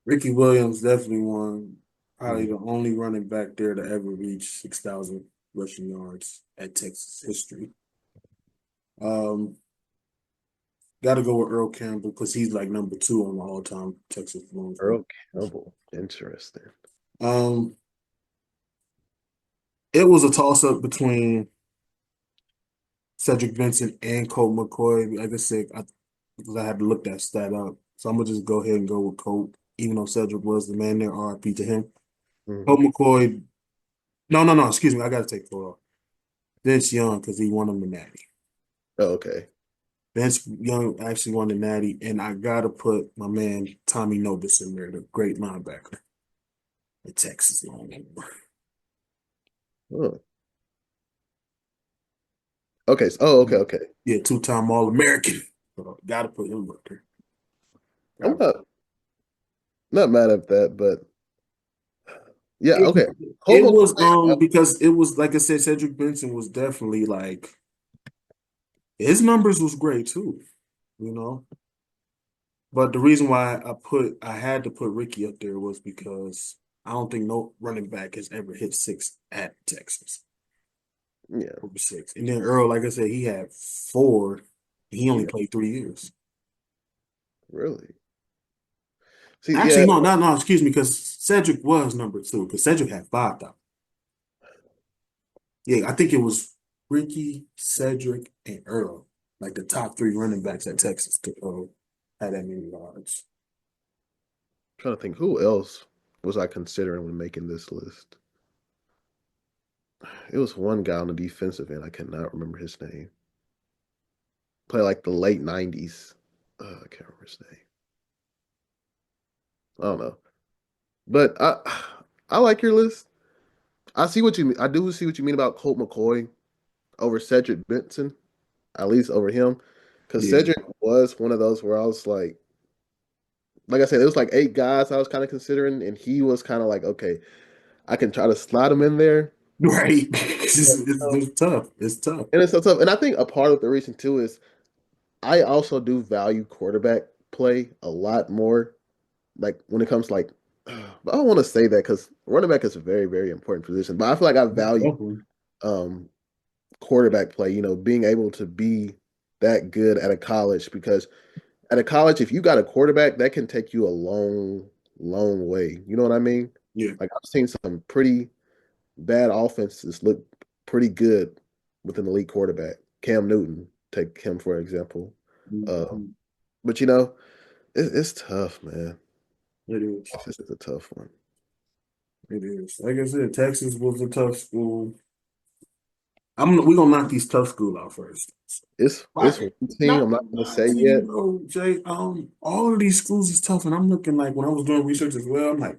Speaker 1: Ricky Williams definitely won. Probably
Speaker 2: Mhm.
Speaker 1: the only running back there to ever reach 6,000 rushing yards at Texas history. Um, got to go with Earl Campbell because he's like number two on the all-time Texas Longhorns.
Speaker 2: Earl Campbell. Interesting.
Speaker 1: Um, it was a toss-up between Cedric Benson and Colt McCoy. Like I said, because I had to look that stat up. So I'm gonna just go ahead and go with Colt, even though Cedric was the man there. RIP to him. Colt
Speaker 2: Hmm.
Speaker 1: McCoy. No, no, no. Excuse me. I gotta take Colt off. Vince Young because he won him the Natty.
Speaker 2: Oh, okay.
Speaker 1: Vince Young actually won the Natty, and I gotta put my man Tommy Nobis in there, the great linebacker, the Texas Longhorn.
Speaker 2: Oh. Okay. Oh, okay, okay.
Speaker 1: Yeah, two-time All-American. So gotta put him up there.
Speaker 2: I'm
Speaker 1: Gotta-
Speaker 2: not mad at that, but yeah,
Speaker 1: It,
Speaker 2: okay. Colt
Speaker 1: it was
Speaker 2: McCoy,
Speaker 1: because it was like I said, Cedric Benson was definitely like his numbers was great too, you know. But the reason why I had to put Ricky up there was because I don't think no running back has ever hit six at Texas
Speaker 2: yeah,
Speaker 1: over six. And then Earl, like I said, he had four. He only
Speaker 2: yeah,
Speaker 1: played 3 years.
Speaker 2: really. See,
Speaker 1: Actually,
Speaker 2: yeah,
Speaker 1: no, excuse me, because Cedric was number two, because Cedric had 5,000. Yeah, I think it was Ricky, Cedric, and Earl, like the top three running backs at Texas to had that many yards.
Speaker 2: trying to think who else was I considering when making this list. It was one guy on the defensive end. I cannot remember his name. Play like the late '90s. I can't remember his name. I don't know, but I like your list. I see what you mean. I do see what you mean about Colt McCoy over Cedric Benson, at least over him, because
Speaker 1: Yeah,
Speaker 2: Cedric was one of those where I was like I said, it was like 8 guys I was kind of considering, and he was kind of like, okay, I can try to slide him in there.
Speaker 1: right.
Speaker 2: But,
Speaker 1: It's tough. It's tough.
Speaker 2: and it's so tough. And I think a part of the reason too is I also do value quarterback play a lot more. Like when it comes like, but I don't want to say that because running back is a very, very important position. But I feel like I value
Speaker 1: Definitely.
Speaker 2: um, quarterback play. Being able to be that good at a college because at a college, if you got a quarterback, that can take you a long, long way. You know what I mean?
Speaker 1: Yeah.
Speaker 2: Like I've seen some pretty bad offenses look pretty good with an elite quarterback. Cam Newton, take him for example. Uh,
Speaker 1: Mhm.
Speaker 2: but it's tough, man.
Speaker 1: It is.
Speaker 2: This is a tough one.
Speaker 1: It is. Like I said, Texas was a tough school. We're gonna knock these tough school out first.
Speaker 2: It's
Speaker 1: Why?
Speaker 2: one team
Speaker 1: Not
Speaker 2: I'm not
Speaker 1: gonna
Speaker 2: going to
Speaker 1: lie
Speaker 2: say
Speaker 1: to you
Speaker 2: yet.
Speaker 1: though, Jay. All of these schools is tough, and I'm looking like when I was doing research as well. I'm like,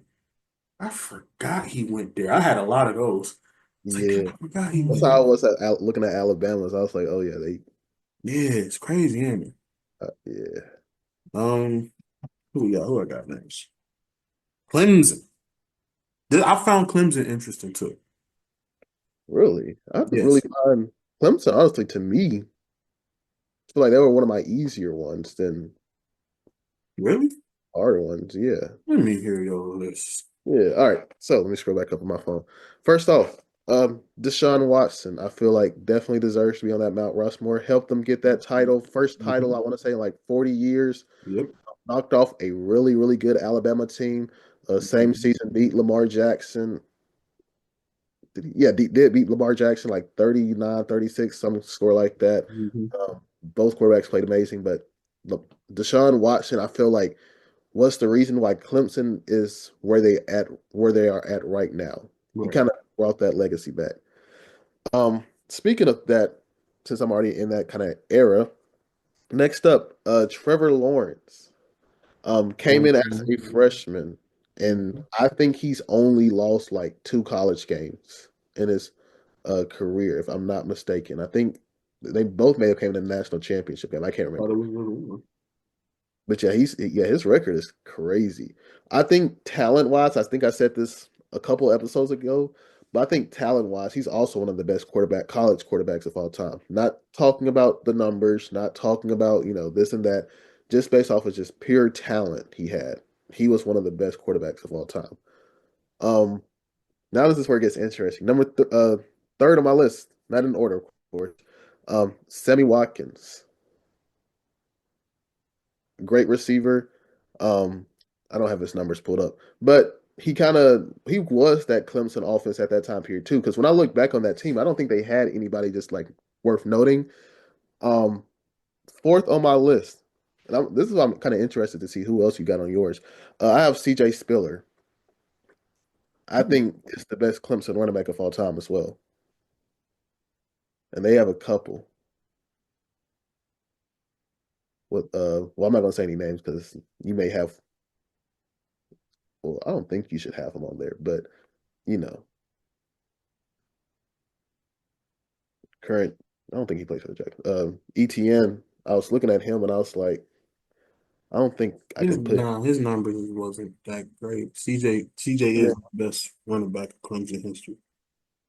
Speaker 1: I forgot he went there. I had a lot of those. It's like
Speaker 2: Yeah,
Speaker 1: I forgot he
Speaker 2: that's
Speaker 1: went
Speaker 2: how I
Speaker 1: there.
Speaker 2: was looking at Alabama's. I was like, oh yeah, they
Speaker 1: Yeah, it's crazy, ain't it?
Speaker 2: yeah,
Speaker 1: Um, who I got next? Clemson. I found Clemson interesting too.
Speaker 2: really. I have to really
Speaker 1: Yes.
Speaker 2: find Clemson. Honestly, to me, I feel like they were one of my easier ones than
Speaker 1: Really?
Speaker 2: harder ones. Yeah.
Speaker 1: Let me hear your list.
Speaker 2: Yeah. All right. So let me scroll back up on my phone. First off, Deshaun Watson, I feel like definitely deserves to be on that Mount Rushmore. Helped them get that title. First title, I
Speaker 1: Mhm.
Speaker 2: want to say, in like 40 years.
Speaker 1: Yep.
Speaker 2: Knocked off a really, really good Alabama team. Same
Speaker 1: Mhm.
Speaker 2: season, beat Lamar Jackson. Yeah, did beat Lamar Jackson like 39, 36, some score like that.
Speaker 1: Mhm.
Speaker 2: Both quarterbacks played amazing, but Deshaun Watson, I feel like what's the reason why Clemson is where they are at right now. He
Speaker 1: Right.
Speaker 2: kind of brought that legacy back. Speaking of that, since I'm already in that kind of era, next up, Trevor Lawrence came in as
Speaker 1: Mhm.
Speaker 2: a freshman, and
Speaker 1: Mhm.
Speaker 2: I think he's only lost like 2 college games in his career, if I'm not mistaken. I think they both may have came to the national championship game. I can't
Speaker 1: Thought
Speaker 2: remember.
Speaker 1: it was a one.
Speaker 2: But yeah, his record is crazy. I think talent wise, I think I said this a couple episodes ago, but I think talent wise, he's also one of the best college quarterbacks of all time. Not talking about the numbers, not talking about, this and that, just based off of just pure talent he had. He was one of the best quarterbacks of all time. Um, Now this is where it gets interesting. Third on my list, not in order, of course. Sammy Watkins, great receiver. Um, I don't have his numbers pulled up, but he was that Clemson offense at that time period too. Because when I look back on that team, I don't think they had anybody just like worth noting. Um, Fourth on my list, and this is why I'm kind of interested to see who else you got on yours. I have C.J. Spiller. I think it's the best Clemson running back of all time as well, and they have a couple. With well, I'm not gonna say any names because you may have. Well, I don't think you should have him on there, but you know, current. I don't think he plays for the Jackets. ETN. I was looking at him and I was like, I don't think I
Speaker 1: His
Speaker 2: can put.
Speaker 1: nah, his numbers wasn't that great. CJ
Speaker 2: And then,
Speaker 1: is the best running back in Clemson history.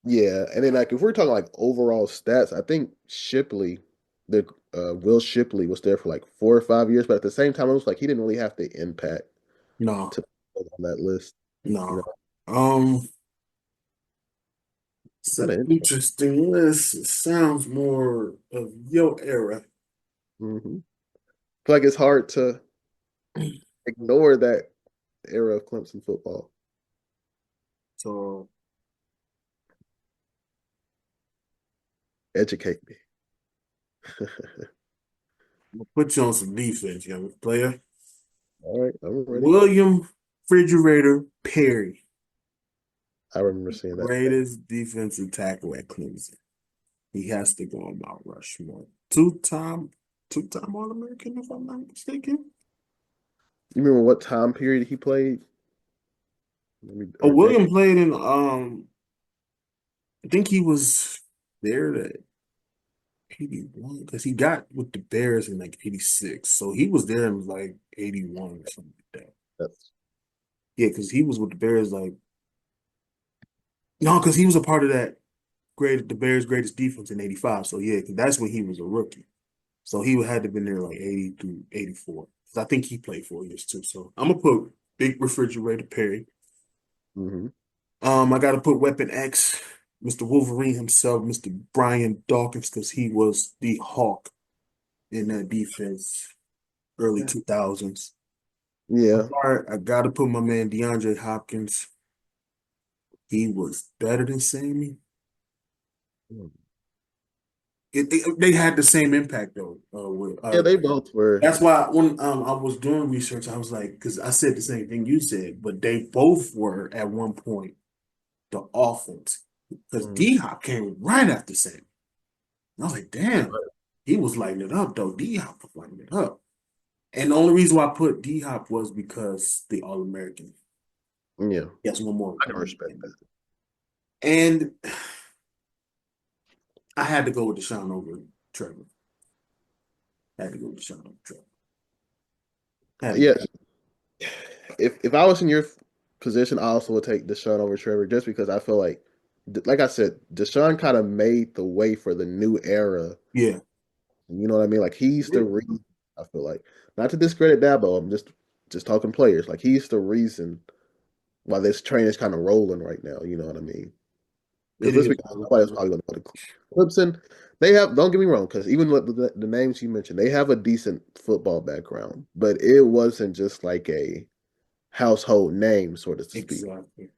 Speaker 2: yeah, and then like if we're talking like overall stats, I think Shipley, the Will Shipley was there for like 4 or 5 years, but at the same time, it was like he didn't really have the impact
Speaker 1: No,
Speaker 2: to put on that list. You
Speaker 1: no.
Speaker 2: know,
Speaker 1: Um, it's
Speaker 2: kind
Speaker 1: an
Speaker 2: of interesting.
Speaker 1: interesting list. It sounds more of your era.
Speaker 2: Feel like it's hard to ignore that era of Clemson football.
Speaker 1: So
Speaker 2: Educate me.
Speaker 1: I'm gonna put you on some defense, young player.
Speaker 2: All right, I'm ready.
Speaker 1: William Refrigerator Perry,
Speaker 2: I remember seeing that.
Speaker 1: greatest defensive tackle at Clemson. He has to go on Mount Rushmore. Two-time All-American, if I'm not mistaken.
Speaker 2: You remember what time period he played? Let me,
Speaker 1: Oh,
Speaker 2: or
Speaker 1: William
Speaker 2: decade?
Speaker 1: played in I think he was there at 81 because he got with the Bears in like 86. So he was there in like 81 or something like that.
Speaker 2: That's
Speaker 1: Yeah, because he was with the Bears like no, because he was a part of that the Bears' greatest defense in 85. So yeah, 'cause that's when he was a rookie. So he had to have been there like 80 through 84. 'Cause I think he played 4 years too. So I'm gonna put Big Refrigerator Perry.
Speaker 2: hmm
Speaker 1: I gotta put Weapon X, Mr. Wolverine himself, Mr. Brian Dawkins, because he was the Hawk in that defense early 2000s.
Speaker 2: Yeah.
Speaker 1: All right, I gotta put my man DeAndre Hopkins. He was better than Sammy. They had the same impact though.
Speaker 2: Yeah, they both were.
Speaker 1: That's why when I was doing research, I was like, because I said the same thing you said, but they both were at one point the offense. Because
Speaker 2: Mhm.
Speaker 1: D Hop came right after Sammy. And I was like, damn, he was lighting it up though. D Hop was lighting it up. And the only reason why I put D Hop was because the All American.
Speaker 2: Yeah,
Speaker 1: Yes, one more.
Speaker 2: I can respect that.
Speaker 1: And I had to go with Deshaun over Trevor. Had to go with Deshaun over Trevor. Had to go.
Speaker 2: Yeah, if I was in your position, I also would take Deshaun over Trevor just because I feel like I said, Deshaun kind of made the way for the new era.
Speaker 1: Yeah.
Speaker 2: You know what I mean? Like he's the reason. I feel like not to discredit Dabo. I'm just talking players. Like he's the reason why this train is kind of rolling right now. You know what I mean? Because
Speaker 1: It
Speaker 2: let's
Speaker 1: is.
Speaker 2: be honest, nobody's probably going to go to Clemson. They have, don't get me wrong, because even with the names you mentioned, they have a decent football background, but it wasn't just like a household name, so to speak.
Speaker 1: Exactly.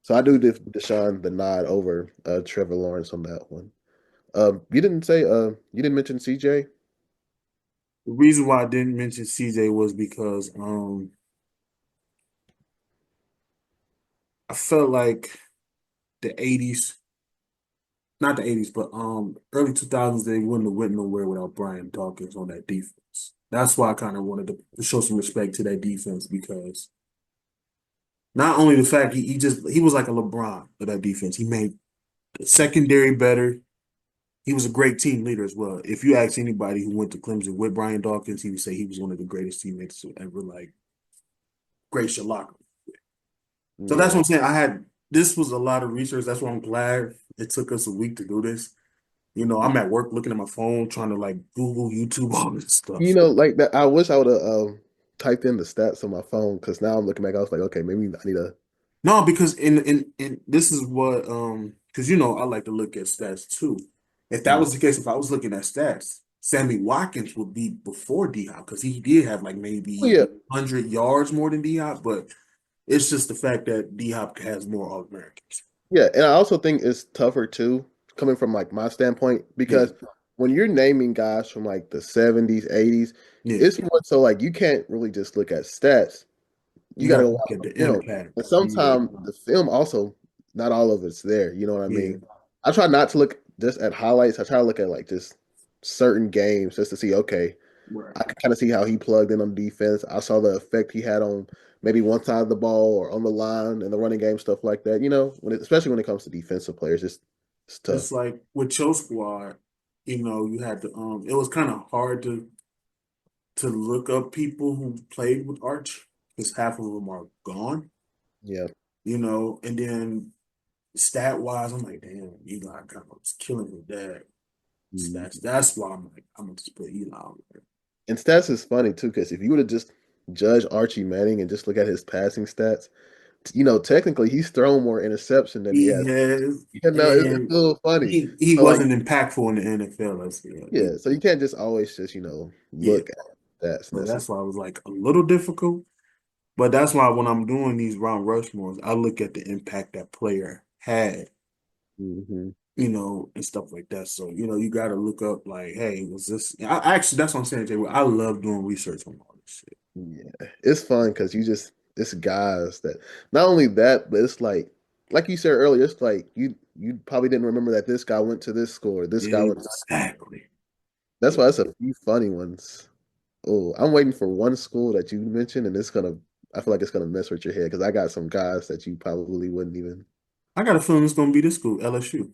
Speaker 2: So I do give Deshaun the nod over Trevor Lawrence on that one. You didn't mention CJ.
Speaker 1: The reason why I didn't mention CJ was because I felt like the 80s, not the 80s, but early 2000s, they wouldn't have went nowhere without Brian Dawkins on that defense. That's why I kind of wanted to show some respect to that defense because not only the fact he was like a LeBron of that defense. He made the secondary better. He was a great team leader as well. If you ask anybody who went to Clemson with Brian Dawkins, he would say he was one of the greatest teammates to ever like grace your locker. So that's what
Speaker 2: Yeah,
Speaker 1: I'm saying. This was a lot of research. That's why I'm glad it took us a week to do this. I'm at work looking at my phone, trying to like Google, YouTube, all this
Speaker 2: you
Speaker 1: stuff.
Speaker 2: know, like that. I wish I would have typed in the stats on my phone because now I'm looking back. I was like, okay, maybe I need to.
Speaker 1: No, because in this is what because I like to look at stats too. If that
Speaker 2: Mm.
Speaker 1: was the case, if I was looking at stats, Sammy Watkins would be before D Hop because he did have like
Speaker 2: Oh,
Speaker 1: maybe
Speaker 2: yeah,
Speaker 1: 100 yards more than D Hop, but it's just the fact that D Hop has more All Americans.
Speaker 2: yeah, and I also think it's tougher too, coming from like my standpoint,
Speaker 1: Yeah,
Speaker 2: because when you're naming guys from like the 70s, 80s,
Speaker 1: yeah.
Speaker 2: it's more so like you can't really just look at stats. You
Speaker 1: You
Speaker 2: got to
Speaker 1: got to
Speaker 2: go
Speaker 1: look
Speaker 2: watch
Speaker 1: at
Speaker 2: the
Speaker 1: the
Speaker 2: film.
Speaker 1: impact.
Speaker 2: And
Speaker 1: Yeah,
Speaker 2: sometimes the film also, not all of it's there. You know what I
Speaker 1: yeah.
Speaker 2: mean? I try not to look just at highlights. I try to look at like just certain games just to see, okay.
Speaker 1: Right.
Speaker 2: I could kind of see how he plugged in on defense. I saw the effect he had on maybe one side of the ball or on the line and the running game stuff like that. Especially when it comes to defensive players, it's tough.
Speaker 1: It's like with your squad, you had to it was kind of hard to look up people who played with Arch because half of them are gone,
Speaker 2: Yeah.
Speaker 1: and then stat wise, I'm like, damn, Eli kind of was killing with that stats.
Speaker 2: Mhm.
Speaker 1: That's why I'm like, I'm gonna just put Eli on there.
Speaker 2: And stats is funny too, because if you would have just judged Archie Manning and just look at his passing stats, technically he's thrown more interception than he
Speaker 1: He
Speaker 2: has.
Speaker 1: has,
Speaker 2: It's a
Speaker 1: and
Speaker 2: little funny.
Speaker 1: he
Speaker 2: So like,
Speaker 1: wasn't impactful in the NFL. Let's say,
Speaker 2: yeah, so you can't just always just,
Speaker 1: yeah.
Speaker 2: look at stats
Speaker 1: So
Speaker 2: necessarily.
Speaker 1: that's why I was like a little difficult. But that's why when I'm doing these round Rushmores, I look at the impact that player had,
Speaker 2: Hmm.
Speaker 1: and stuff like that. So, you got to look up like, hey, was this? Actually, that's what I'm saying, Jay. I love doing research on all this shit.
Speaker 2: Yeah, it's fun because it's guys that not only that, but it's like you said earlier, it's like you probably didn't remember that this guy went to this school or this guy went to,
Speaker 1: Exactly.
Speaker 2: that's
Speaker 1: Yeah.
Speaker 2: why it's a few funny ones. Oh, I'm waiting for one school that you mentioned, and I feel like it's gonna mess with your head because I got some guys that you probably wouldn't even.
Speaker 1: I got a feeling it's going to be this school, LSU.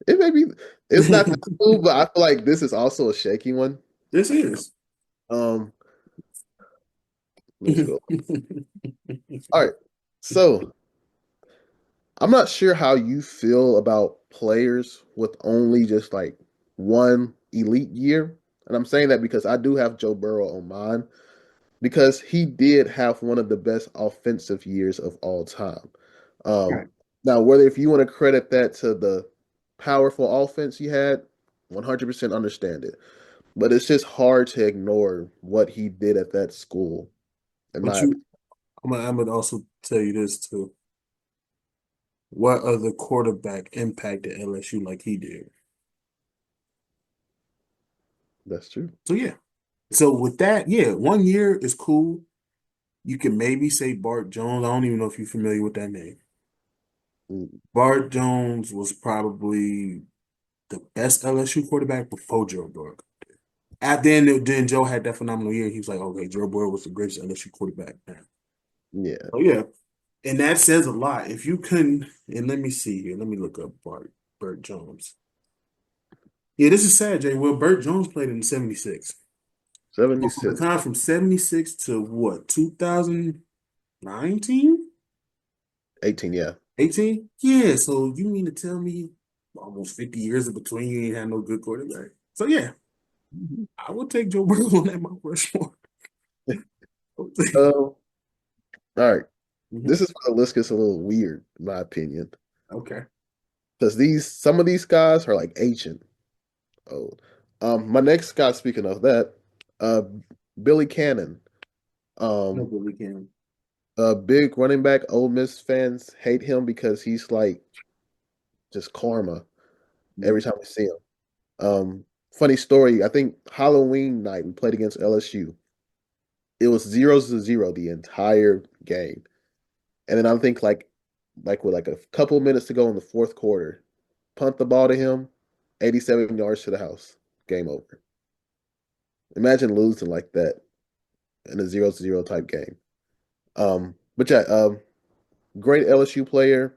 Speaker 2: It may be, it's not the school, but I feel like this is also a shaky one.
Speaker 1: This is.
Speaker 2: Um, let's go. All right, so I'm not sure how you feel about players with only just like one elite year. And I'm saying that because I do have Joe Burrow on mine because he did have one of the best offensive years of all time. Um,
Speaker 1: Right.
Speaker 2: Now, whether if you want to credit that to the powerful offense he had, 100% understand it. But it's just hard to ignore what he did at that school, in
Speaker 1: But
Speaker 2: my opinion.
Speaker 1: I'm gonna also tell you this too. What other quarterback impacted LSU like he did?
Speaker 2: That's true.
Speaker 1: So yeah. So with that, yeah, 1 year is cool. You can maybe say Bart Jones. I don't even know if you're familiar with that name.
Speaker 2: Mm.
Speaker 1: Bart Jones was probably the best LSU quarterback before Joe Burrow. At then Joe had that phenomenal year. He was like, okay, Joe Burrow was the greatest LSU quarterback now.
Speaker 2: Yeah.
Speaker 1: Oh yeah, and that says a lot. If you can, and let me see here. Let me look up Burt Jones. Yeah, this is sad, Jay. Well, Burt Jones played in '76. But from the
Speaker 2: 76.
Speaker 1: time from '76 to what, 2019?
Speaker 2: 18, yeah.
Speaker 1: 18? Yeah, so you mean to tell me almost 50 years in between you ain't had no good quarterback? So yeah,
Speaker 2: Mhm.
Speaker 1: I would take Joe Burrow on that Mount Rushmore.
Speaker 2: All right.
Speaker 1: Mhm.
Speaker 2: This is where the list gets a little weird, in my opinion.
Speaker 1: Okay.
Speaker 2: Because some of these guys are like ancient old. My next guy, speaking of that, uh Billy Cannon.
Speaker 1: No,
Speaker 2: Um,
Speaker 1: Billy can.
Speaker 2: a big running back. Ole Miss fans hate him because he's like just karma every time we see him. Funny story. I think Halloween night we played against LSU. It was 0-0 the entire game, and then I think like with like a couple minutes to go in the fourth quarter, punt the ball to him, 87 yards to the house, game over. Imagine losing like that in a 0-0 type game. But yeah, great LSU player.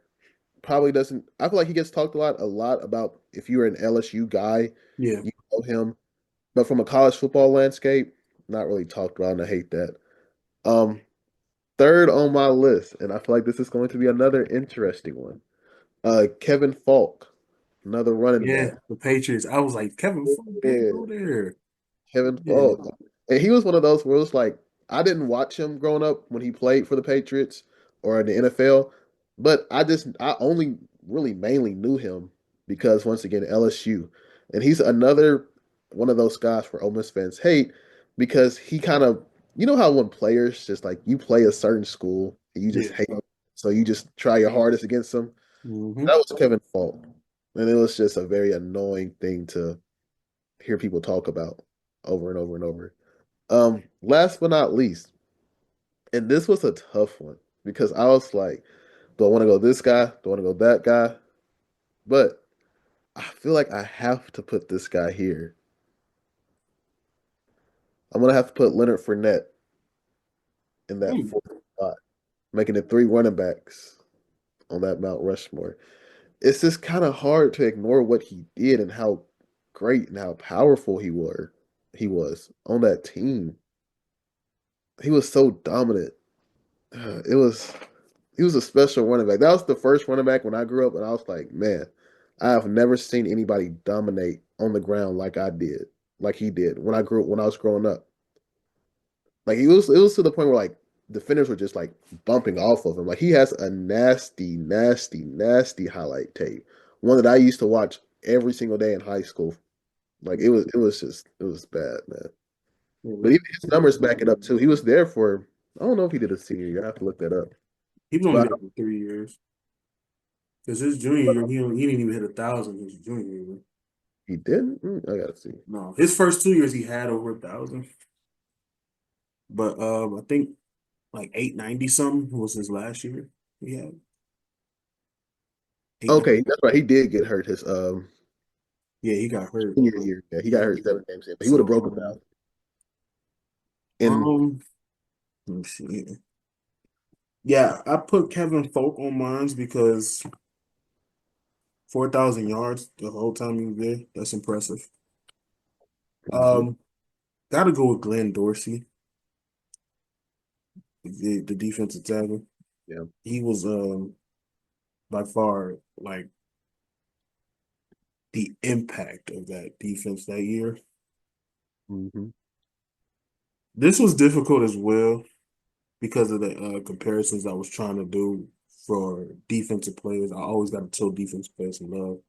Speaker 2: Probably doesn't. I feel like he gets talked a lot about. If you're an LSU guy,
Speaker 1: Yeah.
Speaker 2: you know him. But from a college football landscape, not really talked about, and I hate that. Um, Third on my list, and I feel like this is going to be another interesting one. Kevin Falk, another running
Speaker 1: Yeah.
Speaker 2: back.
Speaker 1: The Patriots. I was like, Kevin Fulton didn't
Speaker 2: Yeah,
Speaker 1: go there.
Speaker 2: Kevin
Speaker 1: Yeah.
Speaker 2: Falk. And he was one of those where it was like, I didn't watch him growing up when he played for the Patriots or in the NFL, but I only really mainly knew him because once again, LSU. And he's another one of those guys for Ole Miss fans hate because he kind of, you know how when players just like you play a certain school and you just
Speaker 1: Yeah.
Speaker 2: hate them, so you just try your hardest against them.
Speaker 1: Hmm.
Speaker 2: That was Kevin Falk. And it was just a very annoying thing to hear people talk about over and over and over. Last but not least, and this was a tough one because I was like, do I want to go this guy? Do I want to go that guy? But I feel like I have to put this guy here. I'm gonna have to put Leonard Fournette in that
Speaker 1: Hmm.
Speaker 2: fourth spot, making it three running backs on that Mount Rushmore. It's just kind of hard to ignore what he did and how great and how powerful he was on that team. He was so dominant. It was he was a special running back. That was the first running back when I grew up, and I was like, man, I have never seen anybody dominate on the ground like I did, like he did when I was growing up. Like it was to the point where like defenders were just like bumping off of him. Like he has a nasty, nasty, nasty highlight tape. One that I used to watch every single day in high school. Like it was bad, man. But
Speaker 1: Yeah,
Speaker 2: even his numbers back it up too. He was there for I don't know if he did a senior year. I have to look that up.
Speaker 1: he was only
Speaker 2: But
Speaker 1: there for 3 years. Because his junior year, he didn't even hit 1,000 his junior year.
Speaker 2: he didn't. I gotta see.
Speaker 1: No, his first 2 years he had over 1,000, but I think like 890 something was his last year. He had 890.
Speaker 2: Okay, that's right. He did get hurt his
Speaker 1: Yeah, he got hurt.
Speaker 2: senior year. Yeah, he got
Speaker 1: Yeah.
Speaker 2: hurt 7 games in, but he would have
Speaker 1: So
Speaker 2: broken down. And
Speaker 1: um, let me see. Yeah, I put Kevin Folk on mines because 4,000 yards the whole time he was there. That's impressive.
Speaker 2: mhm,
Speaker 1: Um, Got to go with Glenn Dorsey, the defensive tackle.
Speaker 2: yeah.
Speaker 1: He was by far like the impact of that defense that year.
Speaker 2: Hmm.
Speaker 1: This was difficult as well because of the comparisons I was trying to do for defensive players. I always got to show defensive players some love,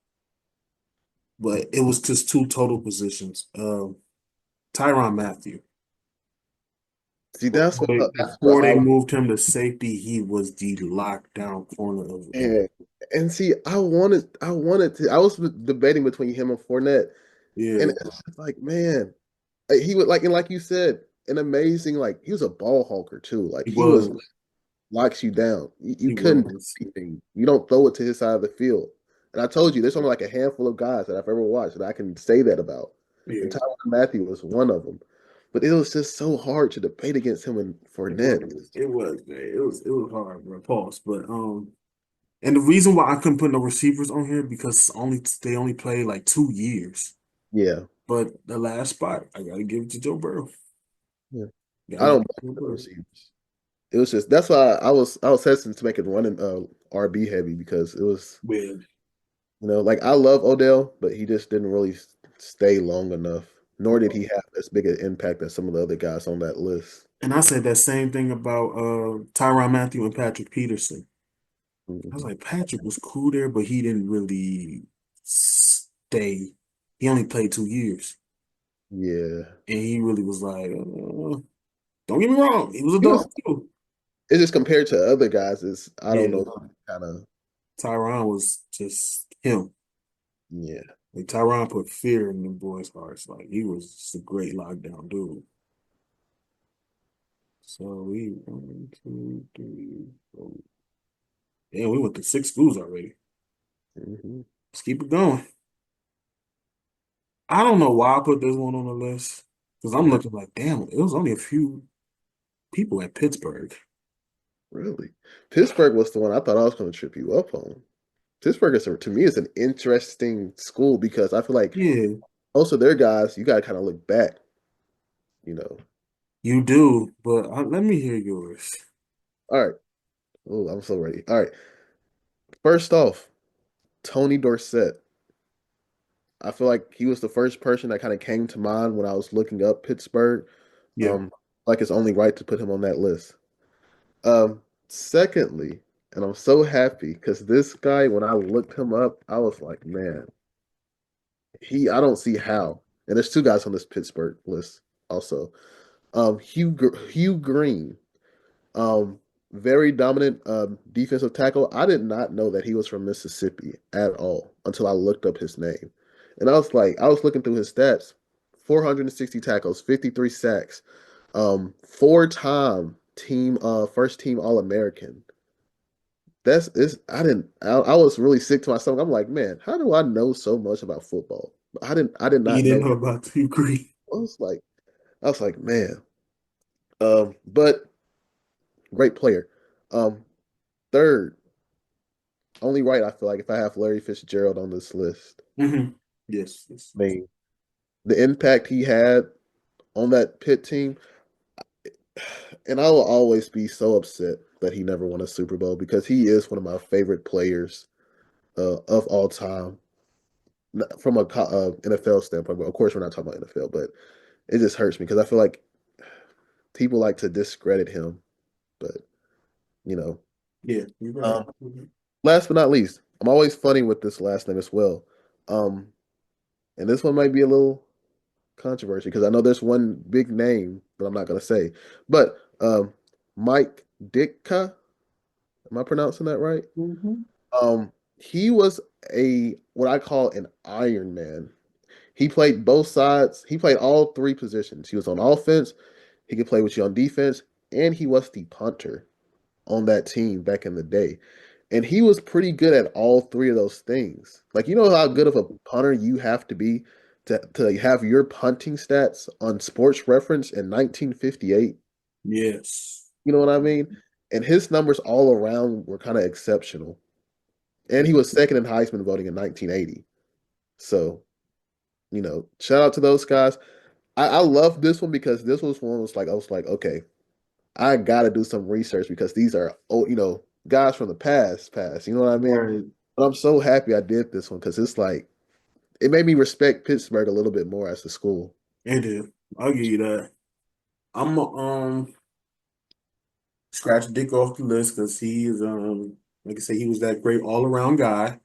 Speaker 1: but it was just two total positions. Tyrann Mathieu.
Speaker 2: See, that's what
Speaker 1: Before they moved him to safety, he was the lockdown corner of
Speaker 2: and and see, I was debating between him and Fournette, and
Speaker 1: yeah,
Speaker 2: it's just like, man, like, he would like, and like you said, an amazing like he was a ball hawker too. Like
Speaker 1: he
Speaker 2: he was
Speaker 1: was.
Speaker 2: locks you down. You
Speaker 1: He
Speaker 2: couldn't do
Speaker 1: was.
Speaker 2: anything. You don't throw it to his side of the field. And I told you, there's only like a handful of guys that I've ever watched that I can say that about. And
Speaker 1: Yeah.
Speaker 2: Tyrann Matthew was one of them. But it was just so hard to debate against him and
Speaker 1: It
Speaker 2: Fournette.
Speaker 1: was. It was, man. It was hard, bro. Pause. But and the reason why I couldn't put no receivers on here because they only played like 2 years.
Speaker 2: Yeah.
Speaker 1: But the last spot, I gotta give it to Joe Burrow.
Speaker 2: Yeah. I
Speaker 1: Gotta give
Speaker 2: don't
Speaker 1: it to Joe
Speaker 2: blame the
Speaker 1: Burrow.
Speaker 2: receivers. It was just that's why I was hesitant to make it running RB heavy because it was
Speaker 1: Yeah.
Speaker 2: like I love Odell, but he just didn't really stay long enough. Nor did he have as big an impact as some of the other guys on that list.
Speaker 1: And I said that same thing about Tyrann Mathieu and Patrick Peterson. I was
Speaker 2: Mhm.
Speaker 1: like, Patrick was cool there, but he didn't really stay. He only played 2 years.
Speaker 2: Yeah.
Speaker 1: And he really was like, don't get me wrong, he was a
Speaker 2: He was
Speaker 1: dog too.
Speaker 2: it's just compared to other guys, is I don't
Speaker 1: Yeah,
Speaker 2: know kind of
Speaker 1: Tyron was just him.
Speaker 2: yeah.
Speaker 1: Like Tyron put fear in the boys' hearts. Like he was just a great lockdown dude. So we 1, 2, 3, 4. Damn, we went to 6 schools already.
Speaker 2: Hmm.
Speaker 1: Let's keep it going. I don't know why I put this one on the list because I'm looking like, damn, it was only a few people at Pittsburgh.
Speaker 2: Really, Pittsburgh was the one I thought I was going to trip you up on. Pittsburgh is to me is an interesting school because I feel like
Speaker 1: Yeah,
Speaker 2: most of their guys you got to kind of look back. You know,
Speaker 1: you do, but let me hear yours.
Speaker 2: all right. Oh, I'm so ready. All right. First off, Tony Dorsett. I feel like he was the first person that kind of came to mind when I was looking up Pittsburgh.
Speaker 1: Yeah,
Speaker 2: Like it's only right to put him on that list. Secondly, and I'm so happy because this guy, when I looked him up, I was like, man, I don't see how. And there's two guys on this Pittsburgh list also. Hugh Green, um, very dominant defensive tackle. I did not know that he was from Mississippi at all until I looked up his name. And I was looking through his stats, 460 tackles, 53 sacks, four-time first team All-American. That's is I was really sick to my stomach. I'm like, man, how do I know so much about football? I did
Speaker 1: you
Speaker 2: not
Speaker 1: didn't
Speaker 2: know.
Speaker 1: know about Hugh Green.
Speaker 2: I was like, I was like, man. But great player. Um, third, only right, I feel like, if I have Larry Fitzgerald on this list.
Speaker 1: Yes, yes.
Speaker 2: I mean, the impact he had on that Pitt team, and I will always be so upset that he never won a Super Bowl because he is one of my favorite players of all time from a NFL standpoint. But of course, we're not talking about NFL, but it just hurts me because I feel like people like to discredit him. But you know,
Speaker 1: Yeah, you're right.
Speaker 2: um, last but not least, I'm always funny with this last name as well. Um, and this one might be a little controversy because I know there's one big name that I'm not going to say, but Mike Ditka, am I pronouncing that right?
Speaker 1: Mm-hmm.
Speaker 2: He was a what I call an Iron Man. He played both sides. He played all three positions. He was on offense. He could play with you on defense, and he was the punter on that team back in the day. And he was pretty good at all three of those things. Like, you know how good of a punter you have to be to have your punting stats on Sports Reference in 1958?
Speaker 1: Yes.
Speaker 2: You know what I mean? And his numbers all around were kind of exceptional. And he was second in Heisman voting in 1980. So, shout out to those guys. I love this one because this was one was like I was like, okay, I gotta do some research because these are guys from the past. You know what I mean?
Speaker 1: Right.
Speaker 2: But I'm so happy I did this one because it's like it made me respect Pittsburgh a little bit more as a school.
Speaker 1: It is. I'll give you that. I'm scratch Dick off the list because he is like I say, he was that great all around guy.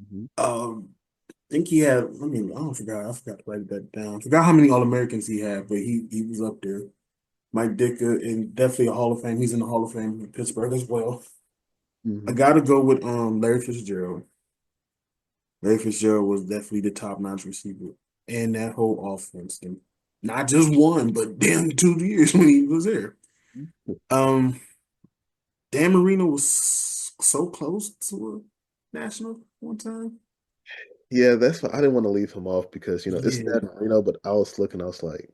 Speaker 2: Mhm.
Speaker 1: I think he had. I mean, I don't forgot. I forgot to write that down. I forgot how many All Americans he had, but he was up there. Mike Dicker and definitely a Hall of Fame. He's in the Hall of Fame in Pittsburgh as well. I
Speaker 2: Mhm.
Speaker 1: got to go with Larry Fitzgerald. Larry Fitzgerald was definitely the top notch receiver and that whole offense. And not just one, but damn 2 years when he was there. Um, Dan Marino was so close to a national one time.
Speaker 2: Yeah, that's why I didn't want to leave him off because it's
Speaker 1: Yeah,
Speaker 2: Dan Marino, but I was looking, I was like,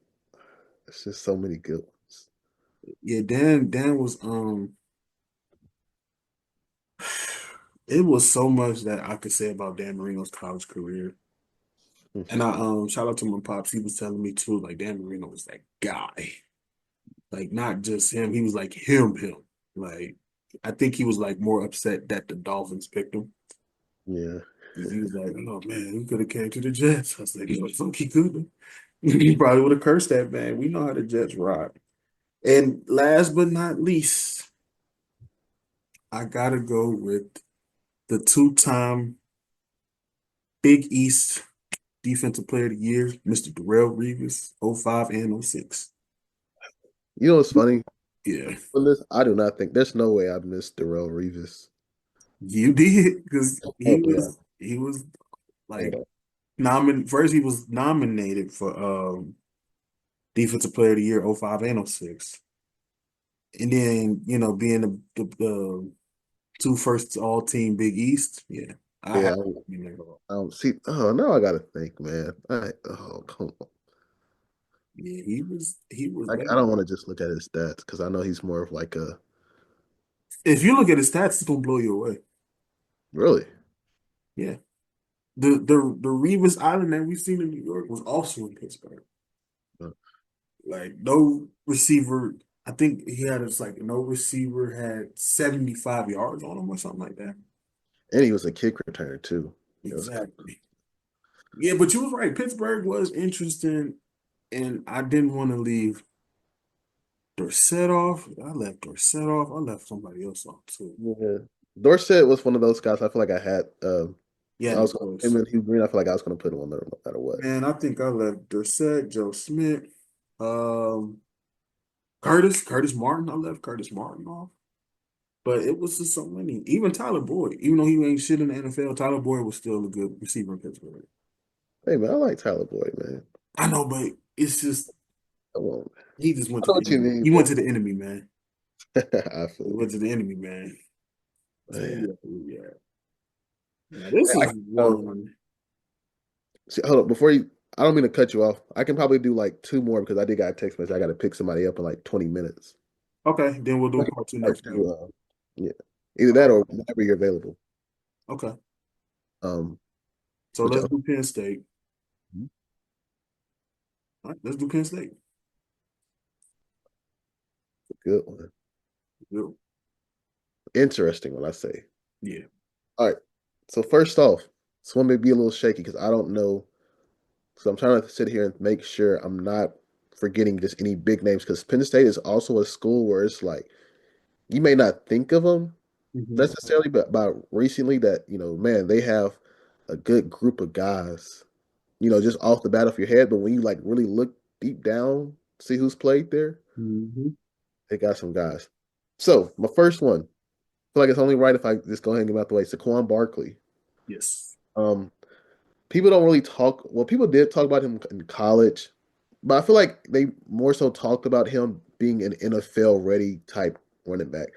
Speaker 2: it's just so many good ones.
Speaker 1: yeah. Dan was it was so much that I could say about Dan Marino's college career. And I shout out to my pops. He was telling me too, like Dan Marino was that guy. Like not just him, he was like him. Like I think he was like more upset that the Dolphins picked him.
Speaker 2: Yeah,
Speaker 1: 'Cause he was like, oh man, he could have came to the Jets. I was like, no, fuck he could have. He probably would have cursed that man. We know how the Jets rock. And last but not least, I gotta go with the two-time Big East Defensive Player of the Year, Mr. Darrell Reeves, '05 and '06.
Speaker 2: you know what's funny?
Speaker 1: Yeah,
Speaker 2: On this, I do not think there's no way I missed Darrell Revis.
Speaker 1: you did because
Speaker 2: Oh yeah,
Speaker 1: he was
Speaker 2: hold
Speaker 1: like
Speaker 2: on.
Speaker 1: first he was nominated for Defensive Player of the Year '05 and '06. And then, being the two first all team Big East, yeah, I
Speaker 2: Yeah,
Speaker 1: have you know,
Speaker 2: I don't see. Oh, now I gotta think, man. Oh, come on.
Speaker 1: yeah, he was
Speaker 2: I
Speaker 1: better.
Speaker 2: don't want to just look at his stats because I know he's more of like a
Speaker 1: If you look at his stats, it's gonna blow you away.
Speaker 2: really.
Speaker 1: Yeah. The Revis Island that we've seen in New York was also in Pittsburgh.
Speaker 2: uh,
Speaker 1: Like no receiver, I think he had it's like no receiver had 75 yards on him or something like that.
Speaker 2: And he was a kick returner too. It was
Speaker 1: Exactly. Yeah, but you was right. Pittsburgh was interesting, and I didn't want to leave Dorsett off. I left Dorsett off. I left somebody else off too.
Speaker 2: yeah. Dorsett was one of those guys. I feel like I had.
Speaker 1: Yeah,
Speaker 2: I
Speaker 1: no
Speaker 2: was going him
Speaker 1: choice.
Speaker 2: and Hugh Green. I feel like I was going to put him on there no matter what.
Speaker 1: Man, I think I left Dorsett, Joe Smith, um, Curtis Martin. I left Curtis Martin off. But it was just so many. Even Tyler Boyd, even though he ain't shit in the NFL, Tyler Boyd was still a good receiver in Pittsburgh.
Speaker 2: Hey man, I like Tyler Boyd, man.
Speaker 1: I know, but it's just
Speaker 2: Come on,
Speaker 1: he just went
Speaker 2: I
Speaker 1: to
Speaker 2: know
Speaker 1: the
Speaker 2: what you
Speaker 1: enemy.
Speaker 2: mean,
Speaker 1: He went
Speaker 2: but
Speaker 1: to the enemy, man.
Speaker 2: I
Speaker 1: He
Speaker 2: feel you.
Speaker 1: went to the enemy, man. So
Speaker 2: Man.
Speaker 1: yeah. Now this
Speaker 2: Hey,
Speaker 1: is
Speaker 2: um,
Speaker 1: one.
Speaker 2: see, hold up before you. I don't mean to cut you off. I can probably do like two more because I did got a text message. I got to pick somebody up in like 20 minutes.
Speaker 1: Okay, then we'll do
Speaker 2: Okay,
Speaker 1: part two
Speaker 2: part
Speaker 1: next week.
Speaker 2: two. Yeah, either
Speaker 1: All
Speaker 2: that
Speaker 1: right.
Speaker 2: or whenever you're available.
Speaker 1: Okay.
Speaker 2: Um,
Speaker 1: So
Speaker 2: which
Speaker 1: let's do Penn State.
Speaker 2: Mhm.
Speaker 1: All right, let's do Penn State.
Speaker 2: Good one.
Speaker 1: Good.
Speaker 2: Interesting when I say.
Speaker 1: Yeah.
Speaker 2: All right. So first off, this one may be a little shaky because I don't know. So I'm trying to sit here and make sure I'm not forgetting just any big names because Penn State is also a school where it's like you may not think of them
Speaker 1: Mhm.
Speaker 2: necessarily, but about recently that, man, they have a good group of guys, just off the bat of your head. But when you like really look deep down, see who's played there,
Speaker 1: Mhm.
Speaker 2: they got some guys. So my first one, I feel like it's only right if I just go ahead and get him out the way. Saquon Barkley.
Speaker 1: Yes.
Speaker 2: Um, People don't really talk. Well, people did talk about him in college, but I feel like they more so talked about him being an NFL ready type running back. If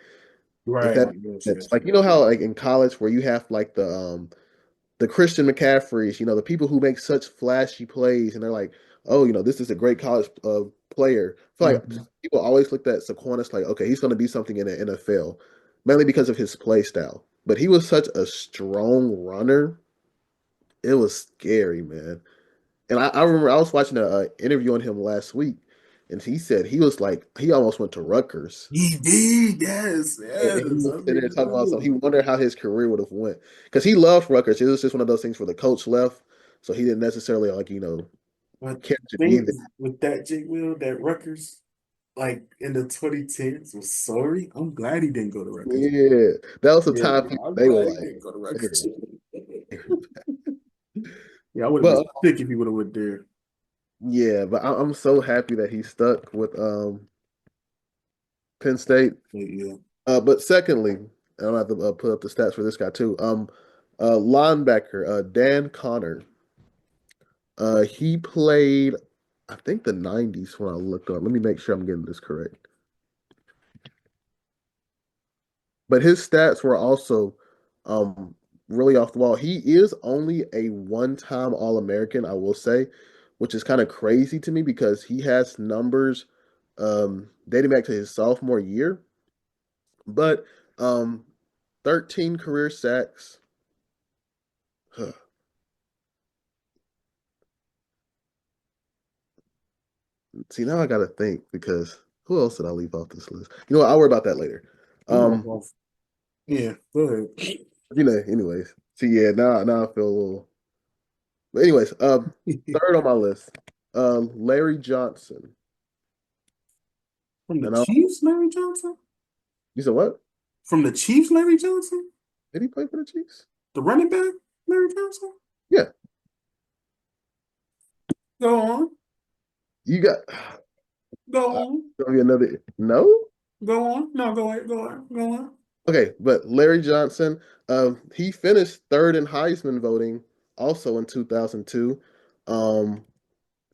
Speaker 1: Right.
Speaker 2: that
Speaker 1: Yes.
Speaker 2: makes sense.
Speaker 1: Yes.
Speaker 2: Like how like in college where you have like the Christian McCaffreys, the people who make such flashy plays, and they're like, oh, this is a great college player. I feel like
Speaker 1: Mhm.
Speaker 2: people always looked at Saquon as like, okay, he's going to be something in the NFL, mainly because of his play style. But he was such a strong runner. It was scary, man. And I remember I was watching a interview on him last week, and he said he was like he almost went to Rutgers.
Speaker 1: He did. Yes.
Speaker 2: And he
Speaker 1: Yes.
Speaker 2: was
Speaker 1: I
Speaker 2: sitting there
Speaker 1: mean,
Speaker 2: talking about something. He wondered how his career would have went because he loved Rutgers. It was just one of those things where the coach left, so he didn't necessarily like
Speaker 1: but
Speaker 2: care
Speaker 1: the
Speaker 2: to be
Speaker 1: thing
Speaker 2: there.
Speaker 1: is, with that Jwilliii, that Rutgers, like in the 2010s, was sorry. I'm glad he didn't go to Rutgers.
Speaker 2: Yeah, that was the
Speaker 1: Yeah,
Speaker 2: time people,
Speaker 1: I'm
Speaker 2: they were
Speaker 1: glad he
Speaker 2: like,
Speaker 1: didn't go to
Speaker 2: they
Speaker 1: Rutgers.
Speaker 2: were-
Speaker 1: Yeah, I would have been
Speaker 2: but
Speaker 1: sick if he would have went there.
Speaker 2: yeah, but I'm so happy that he stuck with Penn State.
Speaker 1: Yeah.
Speaker 2: But secondly, I'm gonna have to put up the stats for this guy too. Linebacker Dan Connor. He played, I think the '90s when I looked up. Let me make sure I'm getting this correct. But his stats were also really off the wall. He is only a one-time All-American, I will say, which is kind of crazy to me because he has numbers dating back to his sophomore year. But 13 career sacks. See, now I gotta think because who else did I leave off this list? You know what? I'll worry about that later.
Speaker 1: I'm going
Speaker 2: Um,
Speaker 1: off. Yeah, go ahead.
Speaker 2: anyways. See, yeah, now I feel a little. But anyways, third on my list, Larry Johnson.
Speaker 1: From the
Speaker 2: And I,
Speaker 1: Chiefs, Larry Johnson?
Speaker 2: you said what?
Speaker 1: From the Chiefs, Larry Johnson?
Speaker 2: Did he play for the Chiefs?
Speaker 1: The running back, Larry Johnson?
Speaker 2: Yeah.
Speaker 1: Go on.
Speaker 2: You got
Speaker 1: Go on.
Speaker 2: gonna be another no?
Speaker 1: Go on. No, go ahead. Go on. Go on.
Speaker 2: Okay, but Larry Johnson, he finished third in Heisman voting also in 2002. Um,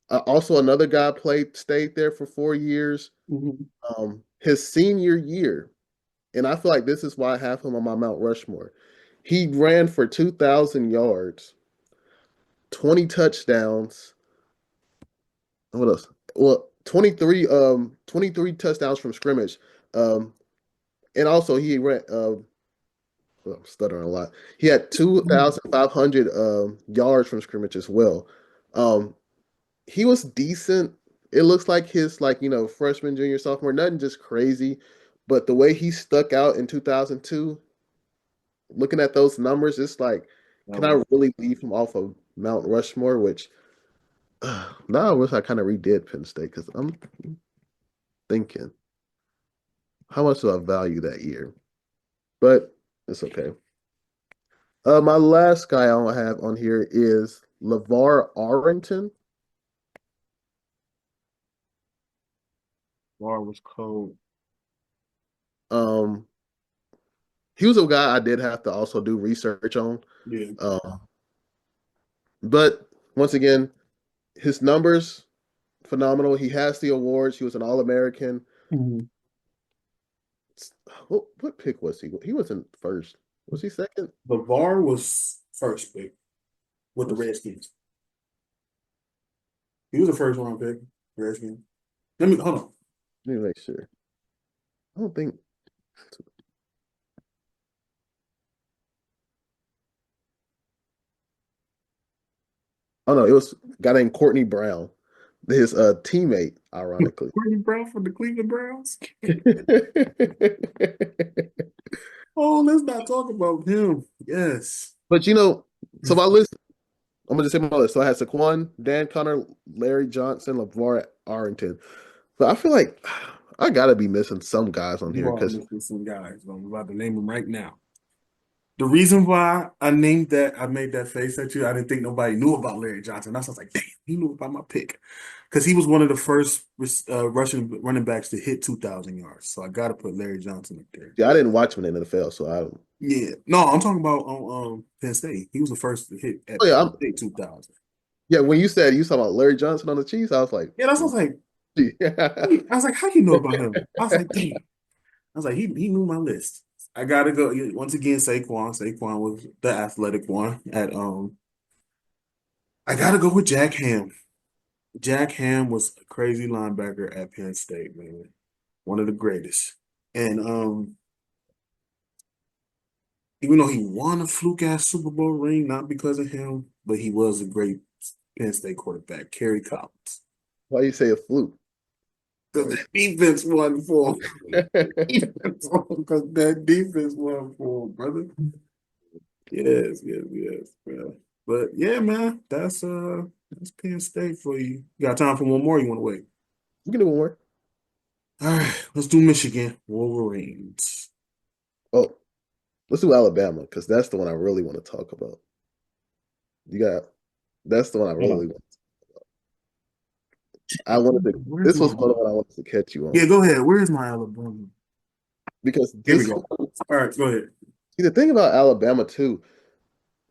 Speaker 2: also another guy stayed there for 4 years.
Speaker 1: Mhm.
Speaker 2: His senior year, and I feel like this is why I have him on my Mount Rushmore. He ran for 2,000 yards, 20 touchdowns. What else? Well, 23 touchdowns from scrimmage. Um, and also he ran well, I'm stuttering a lot. He had 2,500 yards from scrimmage as well. Um, he was decent. It looks like his freshman, junior, sophomore, nothing just crazy, but the way he stuck out in 2002, looking at those numbers, it's like,
Speaker 1: That
Speaker 2: can I
Speaker 1: was
Speaker 2: really leave him off of Mount Rushmore? Which now I wish I kind of redid Penn State because I'm thinking, how much do I value that year? But it's okay. My last guy I'll have on here is LeVar Arrington.
Speaker 1: bar was cold.
Speaker 2: Um, he was a guy I did have to also do research on.
Speaker 1: Yeah.
Speaker 2: Um, but once again, his numbers phenomenal. He has the awards. He was an All American.
Speaker 1: Mhm.
Speaker 2: What pick was he? He wasn't first. Was he second?
Speaker 1: The bar was first pick with the
Speaker 2: Was
Speaker 1: Redskins. He was the first round pick. Redskins. Let me hold on.
Speaker 2: Let me make sure. I don't think. Oh no, it was a guy named Courtney Brown, his teammate, ironically.
Speaker 1: Courtney Brown from the Cleveland Browns. Oh, let's not talk about him. Yes.
Speaker 2: But so my list, I'm gonna just say my list. So I had Saquon, Dan Connor, Larry Johnson, LeVar Arrington. But I feel like I gotta be missing some guys on
Speaker 1: You
Speaker 2: here
Speaker 1: are
Speaker 2: because
Speaker 1: missing some guys. I'm about to name them right now. The reason why I named that, I made that face at you, I didn't think nobody knew about Larry Johnson. That's why I was like, damn, he knew about my pick. Because he was one of the first Russian running backs to hit 2,000 yards. So I got to put Larry Johnson up there.
Speaker 2: yeah, I didn't watch him in the NFL, so I don't.
Speaker 1: Yeah. No, I'm talking about on Penn State. He was the first to hit
Speaker 2: Oh
Speaker 1: at
Speaker 2: yeah,
Speaker 1: Penn State 2,000.
Speaker 2: yeah. When you said you saw about Larry Johnson on the Chiefs, I was like,
Speaker 1: Yeah, that's what I was like.
Speaker 2: yeah.
Speaker 1: I was like, how you know about him? I was like, damn. I was like, he knew my list. I gotta go once again. Saquon. Saquon was the athletic one at I gotta go with Jack Ham. Jack Ham was a crazy linebacker at Penn State, man. One of the greatest. And even though he won a fluke ass Super Bowl ring, not because of him, but he was a great Penn State quarterback, Kerry Collins.
Speaker 2: Why you say a fluke?
Speaker 1: Because that defense won for him. Because that defense won for him, brother. Yes, yes, yes, bro. But yeah, man, that's Penn State for you. You got time for one more? You want to wait?
Speaker 2: You can do one more.
Speaker 1: All right, let's do Michigan Wolverines.
Speaker 2: Oh, let's do Alabama because that's the one I really want to talk about. You got that's the one I
Speaker 1: Hold
Speaker 2: really
Speaker 1: on.
Speaker 2: want. I wanted to.
Speaker 1: Where's
Speaker 2: This
Speaker 1: my?
Speaker 2: was one of what I wanted to catch you
Speaker 1: Yeah,
Speaker 2: on
Speaker 1: go ahead. Where's my Alabama?
Speaker 2: because
Speaker 1: Here we
Speaker 2: this.
Speaker 1: go. All right, go ahead.
Speaker 2: See, the thing about Alabama too,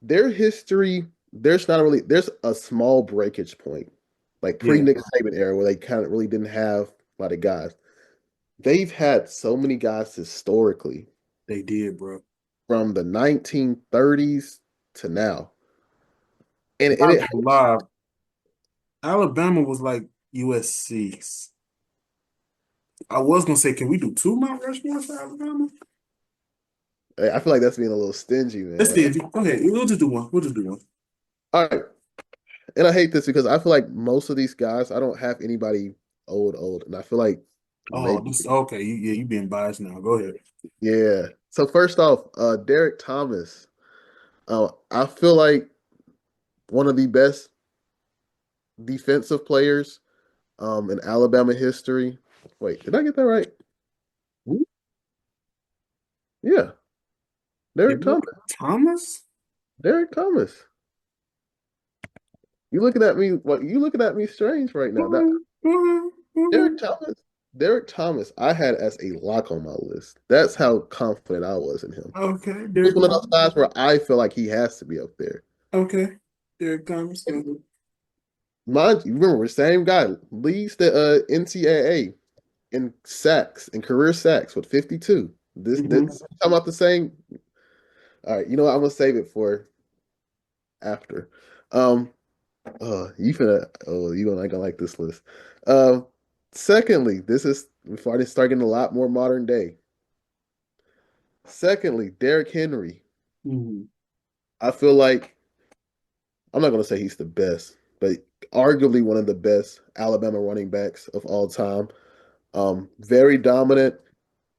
Speaker 2: their history. There's a small breakage point, like pre
Speaker 1: Yeah,
Speaker 2: Nick Saban era, where they kind of really didn't have a lot of guys. They've had so many guys historically
Speaker 1: they did, bro.
Speaker 2: from the 1930s to now, and
Speaker 1: Not
Speaker 2: it
Speaker 1: gonna lie, Alabama was like USC. I was gonna say, can we do two Mount Rushmore for Alabama?
Speaker 2: I feel like that's being a little stingy,
Speaker 1: Let's
Speaker 2: man.
Speaker 1: see. Go ahead. We'll just do one. We'll just do one.
Speaker 2: All right, and I hate this because I feel like most of these guys, I don't have anybody old, and I feel like
Speaker 1: Oh,
Speaker 2: maybe,
Speaker 1: this okay. You being biased now. Go ahead.
Speaker 2: yeah. So first off, Derek Thomas, I feel like one of the best defensive players in Alabama history. Wait, did I get that right?
Speaker 1: Who?
Speaker 2: Yeah, Derek
Speaker 1: Derek
Speaker 2: Thomas.
Speaker 1: Thomas?
Speaker 2: Derek Thomas. You looking at me? What you looking at me strange right now? That Derek Thomas. Derek Thomas, I had as a lock on my list. That's how confident I was in him.
Speaker 1: Okay,
Speaker 2: It was
Speaker 1: Derek
Speaker 2: one of those
Speaker 1: Thomas.
Speaker 2: guys where I feel like he has to be up there.
Speaker 1: Okay, Derek Thomas.
Speaker 2: Mind you, remember, same guy leads the NCAA in sacks in career sacks with 52. This
Speaker 1: Mhm.
Speaker 2: I'm about the same. All right, you know what? I'm gonna save it for after. Um, you gonna like this list. Um, secondly, this is before I start getting a lot more modern day. Secondly, Derrick Henry.
Speaker 1: Mhm.
Speaker 2: I feel like I'm not gonna say he's the best, but arguably one of the best Alabama running backs of all time. Very dominant.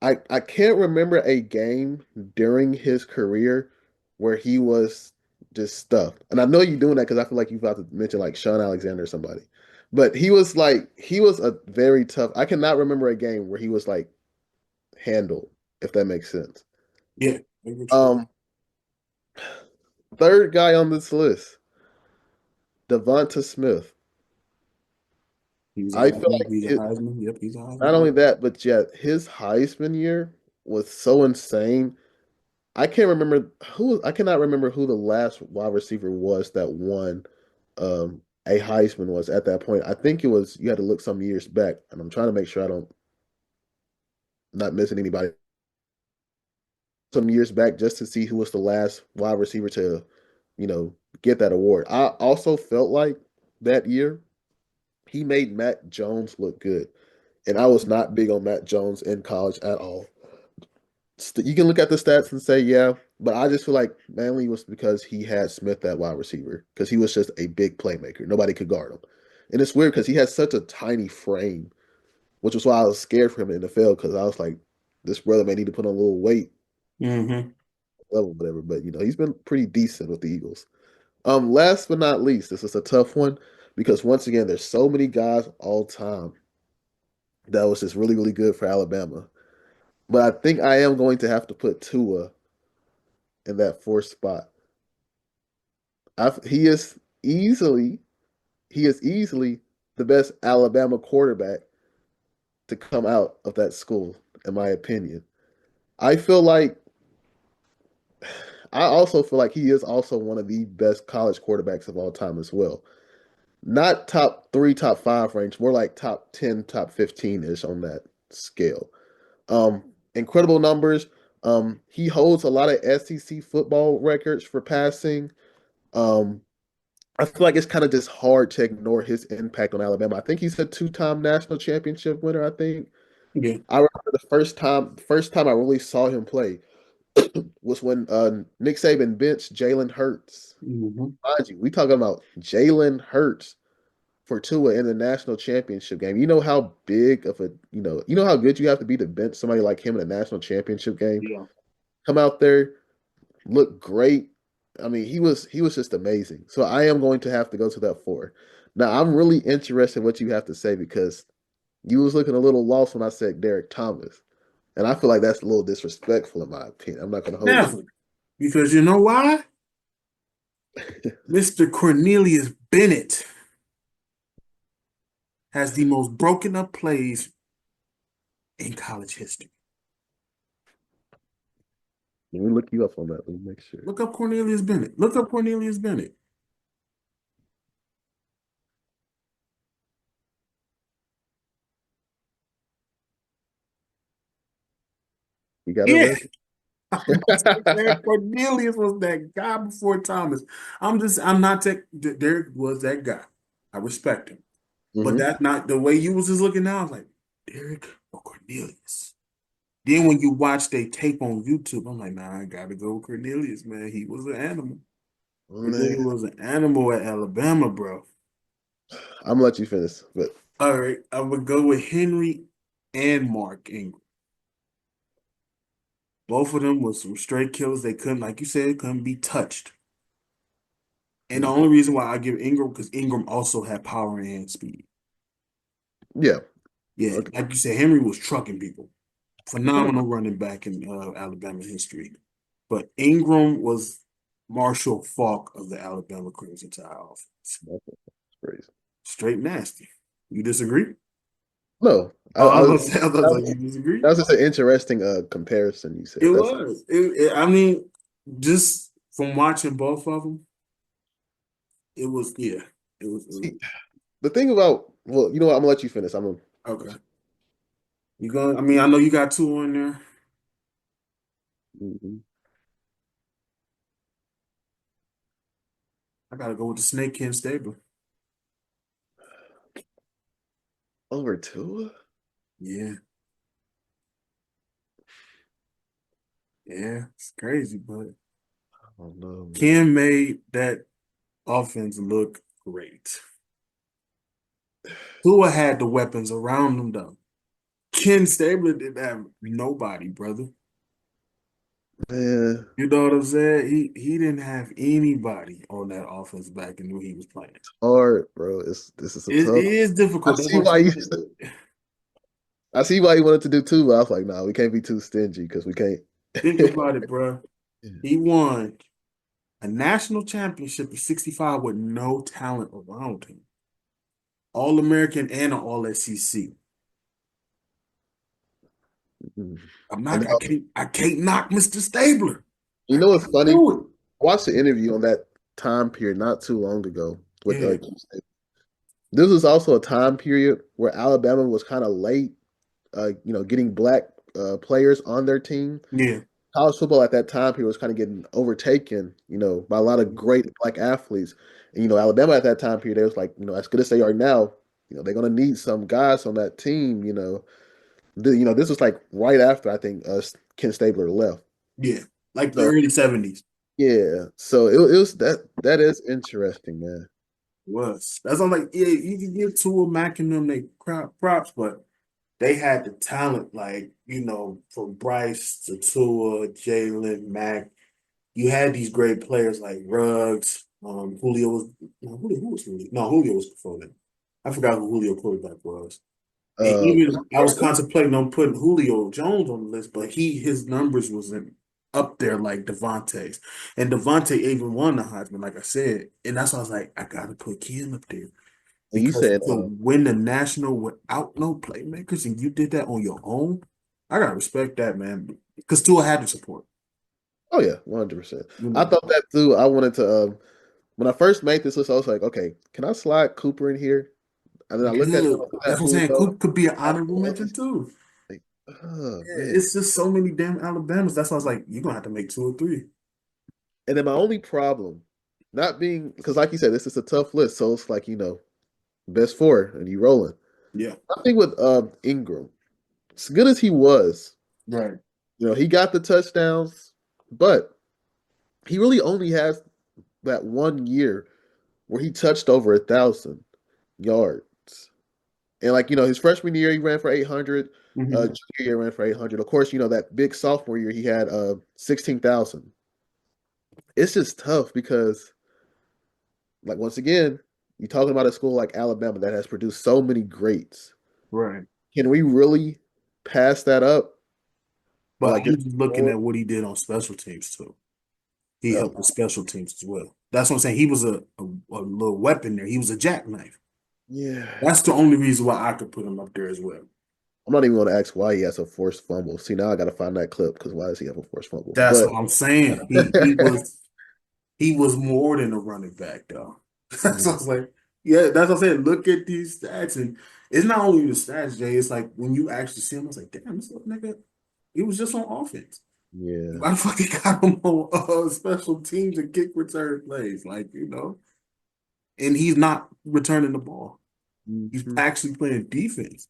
Speaker 2: I can't remember a game during his career where he was just stuffed. And I know you're doing that because I feel like you've about to mention like Sean Alexander or somebody. But he was a very tough. I cannot remember a game where he was like handled, if that makes sense.
Speaker 1: Yeah. Maybe what you-
Speaker 2: Um, third guy on this list, Devonta Smith.
Speaker 1: He's a
Speaker 2: I feel
Speaker 1: Heisman.
Speaker 2: like
Speaker 1: He's a Heisman. Yep, he's a
Speaker 2: not
Speaker 1: Heisman.
Speaker 2: only that, but yet his Heisman year was so insane. I cannot remember who the last wide receiver was that won a Heisman was at that point. I think it was you had to look some years back, and I'm trying to make sure I don't not missing anybody. Some years back just to see who was the last wide receiver to, you know, get that award. I also felt like that year. he made Matt Jones look good. And I was not big on Matt Jones in college at all. You can look at the stats and say, yeah, but I just feel like mainly was because he had Smith at wide receiver because he was just a big playmaker. Nobody could guard him. And it's weird because he has such a tiny frame, which was why I was scared for him in the NFL because I was like, this brother may need to put on a little weight
Speaker 1: Mm-hmm.
Speaker 2: level, whatever. But he's been pretty decent with the Eagles. Last but not least, this is a tough one because once again, there's so many guys all time that was just really, really good for Alabama. But I think I am going to have to put Tua in that fourth spot. He is easily the best Alabama quarterback to come out of that school, in my opinion. I feel like I also feel like he is also one of the best college quarterbacks of all time as well. Not top three, top five range, more like top 10, top 15 ish on that scale. Um, Incredible numbers. He holds a lot of SEC football records for passing. Um, I feel like it's kind of just hard to ignore his impact on Alabama. I think he's a two-time national championship winner. I think
Speaker 1: Yeah.
Speaker 2: I remember the first time I really saw him play was when Nick Saban benched Jalen Hurts.
Speaker 1: Mm-hmm.
Speaker 2: Mind you, we talking about Jalen Hurts for Tua in the national championship game. You know how big of a you know how good you have to be to bench somebody like him in a national championship game.
Speaker 1: Yeah.
Speaker 2: Come out there, look great. I mean, he was just amazing. So I am going to have to go to that four. Now I'm really interested in what you have to say because you was looking a little lost when I said Derek Thomas, and I feel like that's a little disrespectful in my opinion. I'm not going to hold you.
Speaker 1: Never. Because you know why? Mr. Cornelius Bennett has the most broken up plays in college history.
Speaker 2: Let me look you up on that. Let me make sure.
Speaker 1: Look up Cornelius Bennett. Look up Cornelius Bennett.
Speaker 2: You got it
Speaker 1: Yeah.
Speaker 2: ready?
Speaker 1: I'm saying Cornelius was that guy before Thomas. I'm not that Derek was that guy. I respect him. But
Speaker 2: hmm
Speaker 1: that's not the way you was just looking now. I was like, Derek or Cornelius. Then when you watch they tape on YouTube, I'm like, nah, I gotta go with Cornelius, man. He was an animal. Cornelius
Speaker 2: Man,
Speaker 1: was an animal at Alabama, bro.
Speaker 2: I'm gonna let you finish, but
Speaker 1: All right, I would go with Henry and Mark Ingram. Both of them was some straight killers. They couldn't, like you said, couldn't be touched. And the only reason why I give Ingram because Ingram also had power and speed.
Speaker 2: yeah,
Speaker 1: Yeah,
Speaker 2: okay.
Speaker 1: like you said, Henry was trucking people. Phenomenal running back in Alabama history. But Ingram was Marshall Faulk of the Alabama Crimson Tide offense.
Speaker 2: That's crazy.
Speaker 1: Straight nasty. You disagree?
Speaker 2: No,
Speaker 1: Oh, I was like,
Speaker 2: that
Speaker 1: you disagree?
Speaker 2: was just an interesting comparison you
Speaker 1: It
Speaker 2: said. That's
Speaker 1: was. I mean, just from watching both of them, it was, yeah, it was
Speaker 2: see, the thing about well, you know what? I'm gonna let you finish. I'm gonna
Speaker 1: okay. You going? I mean, I know you got two on there.
Speaker 2: Mhm.
Speaker 1: I gotta go with the Snake Ken Stabler.
Speaker 2: Over two.
Speaker 1: Yeah, yeah, it's crazy, but
Speaker 2: Oh no, man.
Speaker 1: Ken made that offense look great. Tua had the weapons around him, though. Ken Stabler didn't have nobody, brother.
Speaker 2: Man,
Speaker 1: You know what I'm saying? He didn't have anybody on that offense back in when he was playing.
Speaker 2: hard, bro. This is a
Speaker 1: It
Speaker 2: tough.
Speaker 1: is
Speaker 2: I
Speaker 1: difficult. That's
Speaker 2: see
Speaker 1: what I'm
Speaker 2: why
Speaker 1: saying.
Speaker 2: I see why he wanted to do two, but I was like, no, we can't be too stingy because we can't.
Speaker 1: Think about it, bro. He won a national championship in '65 with no talent around him. All American and an All SEC.
Speaker 2: Mhm.
Speaker 1: I'm
Speaker 2: And
Speaker 1: not. I can't knock Mr. Stabler.
Speaker 2: you
Speaker 1: I
Speaker 2: know what's
Speaker 1: can't
Speaker 2: funny?
Speaker 1: do it.
Speaker 2: I watched the interview on that time period not too long ago with
Speaker 1: Yeah,
Speaker 2: this was also a time period where Alabama was kind of late, getting black players on their team.
Speaker 1: yeah.
Speaker 2: College football at that time period was kind of getting overtaken, by a lot of great black athletes. And Alabama at that time period, they was like, as good as they are now, they're gonna need some guys on that team. This was like right after I think Ken Stabler left.
Speaker 1: Yeah, like the
Speaker 2: So
Speaker 1: early 70s.
Speaker 2: yeah, so it was that is interesting, man.
Speaker 1: Was. That's I'm like, yeah, you can give Tua Mack and them they props, but they had the talent, like, from Bryce to Tua, Jalen, Mack. You had these great players like Ruggs, Julio was no, who was Julio? No, Julio was before that. I forgot who Julio quarterback was. And even I was contemplating on putting Julio Jones on the list, but his numbers wasn't up there like Devontae's. And Devontae even won the Heisman, like I said. And that's why I was like, I gotta put Ken up there.
Speaker 2: And you
Speaker 1: Because
Speaker 2: said,
Speaker 1: to win the national without no playmakers and you did that on your own, I gotta respect that, man. Because Tua had the support,
Speaker 2: oh yeah, 100%.
Speaker 1: you
Speaker 2: I
Speaker 1: know.
Speaker 2: thought that too. I wanted to when I first made this list, I was like, okay, can I slide Cooper in here? And then I looked at him,
Speaker 1: Good.
Speaker 2: I
Speaker 1: That's
Speaker 2: had
Speaker 1: what I'm saying.
Speaker 2: Julio.
Speaker 1: Coop could be an
Speaker 2: I
Speaker 1: honorable mention
Speaker 2: was
Speaker 1: too.
Speaker 2: like, oh
Speaker 1: Yeah,
Speaker 2: man.
Speaker 1: it's just so many damn Alabamas. That's why I was like, you're gonna have to make two or three.
Speaker 2: And then my only problem, not being because like you said, this is a tough list. So it's like, best four and you rolling.
Speaker 1: Yeah.
Speaker 2: I think with Ingram, as good as he was,
Speaker 1: Right.
Speaker 2: he got the touchdowns, but he really only has that 1 year where he touched over 1,000 yards. And like, his freshman year he ran for 800,
Speaker 1: Hmm.
Speaker 2: junior year ran for 800. Of course, that big sophomore year he had 16,000. It's just tough because like once again, you're talking about a school like Alabama that has produced so many greats.
Speaker 1: Right.
Speaker 2: Can we really pass that up or
Speaker 1: But
Speaker 2: like just
Speaker 1: I'm just looking
Speaker 2: ignore
Speaker 1: at what he did on special teams too. He
Speaker 2: it?
Speaker 1: helped with special teams as well. That's what I'm saying. He was a little weapon there. He was a jackknife.
Speaker 2: Yeah.
Speaker 1: That's the only reason why I could put him up there as well.
Speaker 2: I'm not even going to ask why he has a forced fumble. See, now I got to find that clip because why does he have a forced fumble?
Speaker 1: That's
Speaker 2: But
Speaker 1: what I'm saying. He was more than a running back though. That's what I was like, yeah, that's what I'm saying. Look at these stats, and it's not only the stats, Jay. It's like when you actually see him, I was like, damn, this little nigga, he was just on offense.
Speaker 2: yeah.
Speaker 1: I fucking got him on special teams and kick return plays, like and he's not returning the ball. He's
Speaker 2: Mhm.
Speaker 1: actually playing defense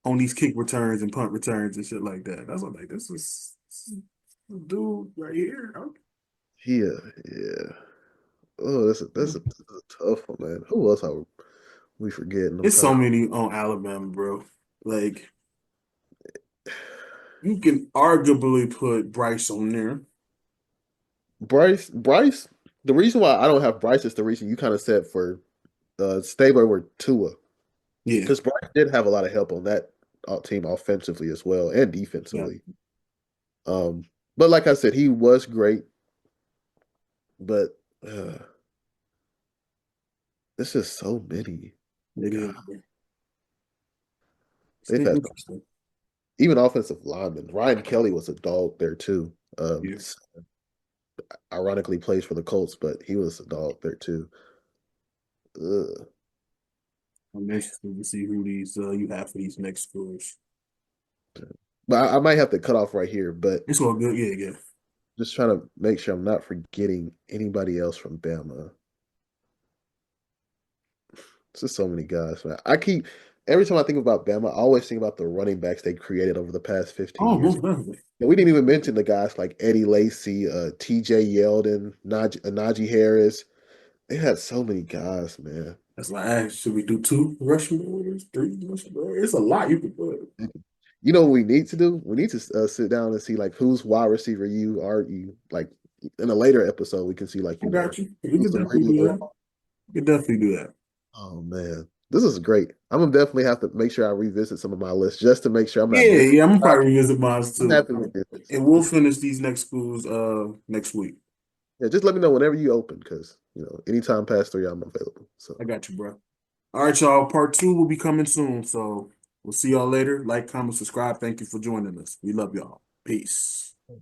Speaker 1: on these kick returns and punt returns and shit like that. That's what I'm like, this is a dude right here.
Speaker 2: Yeah, yeah. Oh, that's a tough one, man. Who else are we forgetting? I'm
Speaker 1: It's
Speaker 2: trying
Speaker 1: so
Speaker 2: to.
Speaker 1: many on Alabama, bro. Like you can arguably put Bryce on there.
Speaker 2: Bryce. The reason why I don't have Bryce is the reason you kind of said for Stabler were Tua
Speaker 1: Yeah,
Speaker 2: because Bryce did have a lot of help on that team offensively as well and
Speaker 1: yeah,
Speaker 2: defensively. Um, but like I said, he was great. But this is so many.
Speaker 1: it
Speaker 2: God,
Speaker 1: is. It's
Speaker 2: they've
Speaker 1: been
Speaker 2: had
Speaker 1: interesting.
Speaker 2: even offensive linemen. Ryan Kelly was a dog there too.
Speaker 1: Yeah,
Speaker 2: Ironically plays for the Colts, but he was a dog there too. Ugh.
Speaker 1: I'm interested to see who these you have for these next schools.
Speaker 2: But I might have to cut off right here. But
Speaker 1: It's all good. Yeah, yeah.
Speaker 2: just trying to make sure I'm not forgetting anybody else from Bama. It's just so many guys, man. Every time I think about Bama, I always think about the running backs they created over the past 15
Speaker 1: Oh,
Speaker 2: years.
Speaker 1: most definitely.
Speaker 2: And we didn't even mention the guys like Eddie Lacy, TJ Yeldon, Najee Harris. They had so many guys, man.
Speaker 1: That's why I asked, should we do two Rushmores, three Rushmores? It's a lot you could put.
Speaker 2: You know what we need to do? We need to sit down and see like whose wide receiver you are. You like in a later episode we can see like
Speaker 1: I got you. We
Speaker 2: who's
Speaker 1: could
Speaker 2: the
Speaker 1: definitely do
Speaker 2: regular.
Speaker 1: that. We could definitely do that.
Speaker 2: Oh man, this is great. I'm gonna definitely have to make sure I revisit some of my lists just to make sure I'm not
Speaker 1: Yeah,
Speaker 2: missing.
Speaker 1: yeah. I'm gonna probably revisit mine
Speaker 2: I'm
Speaker 1: too,
Speaker 2: happy with this.
Speaker 1: and we'll finish these next schools next week.
Speaker 2: Yeah, just let me know whenever you open because anytime past 3 I'm available. So
Speaker 1: I got you, bro. All right, y'all. Part two will be coming soon. So we'll see y'all later. Like, comment, subscribe. Thank you for joining us. We love y'all. Peace.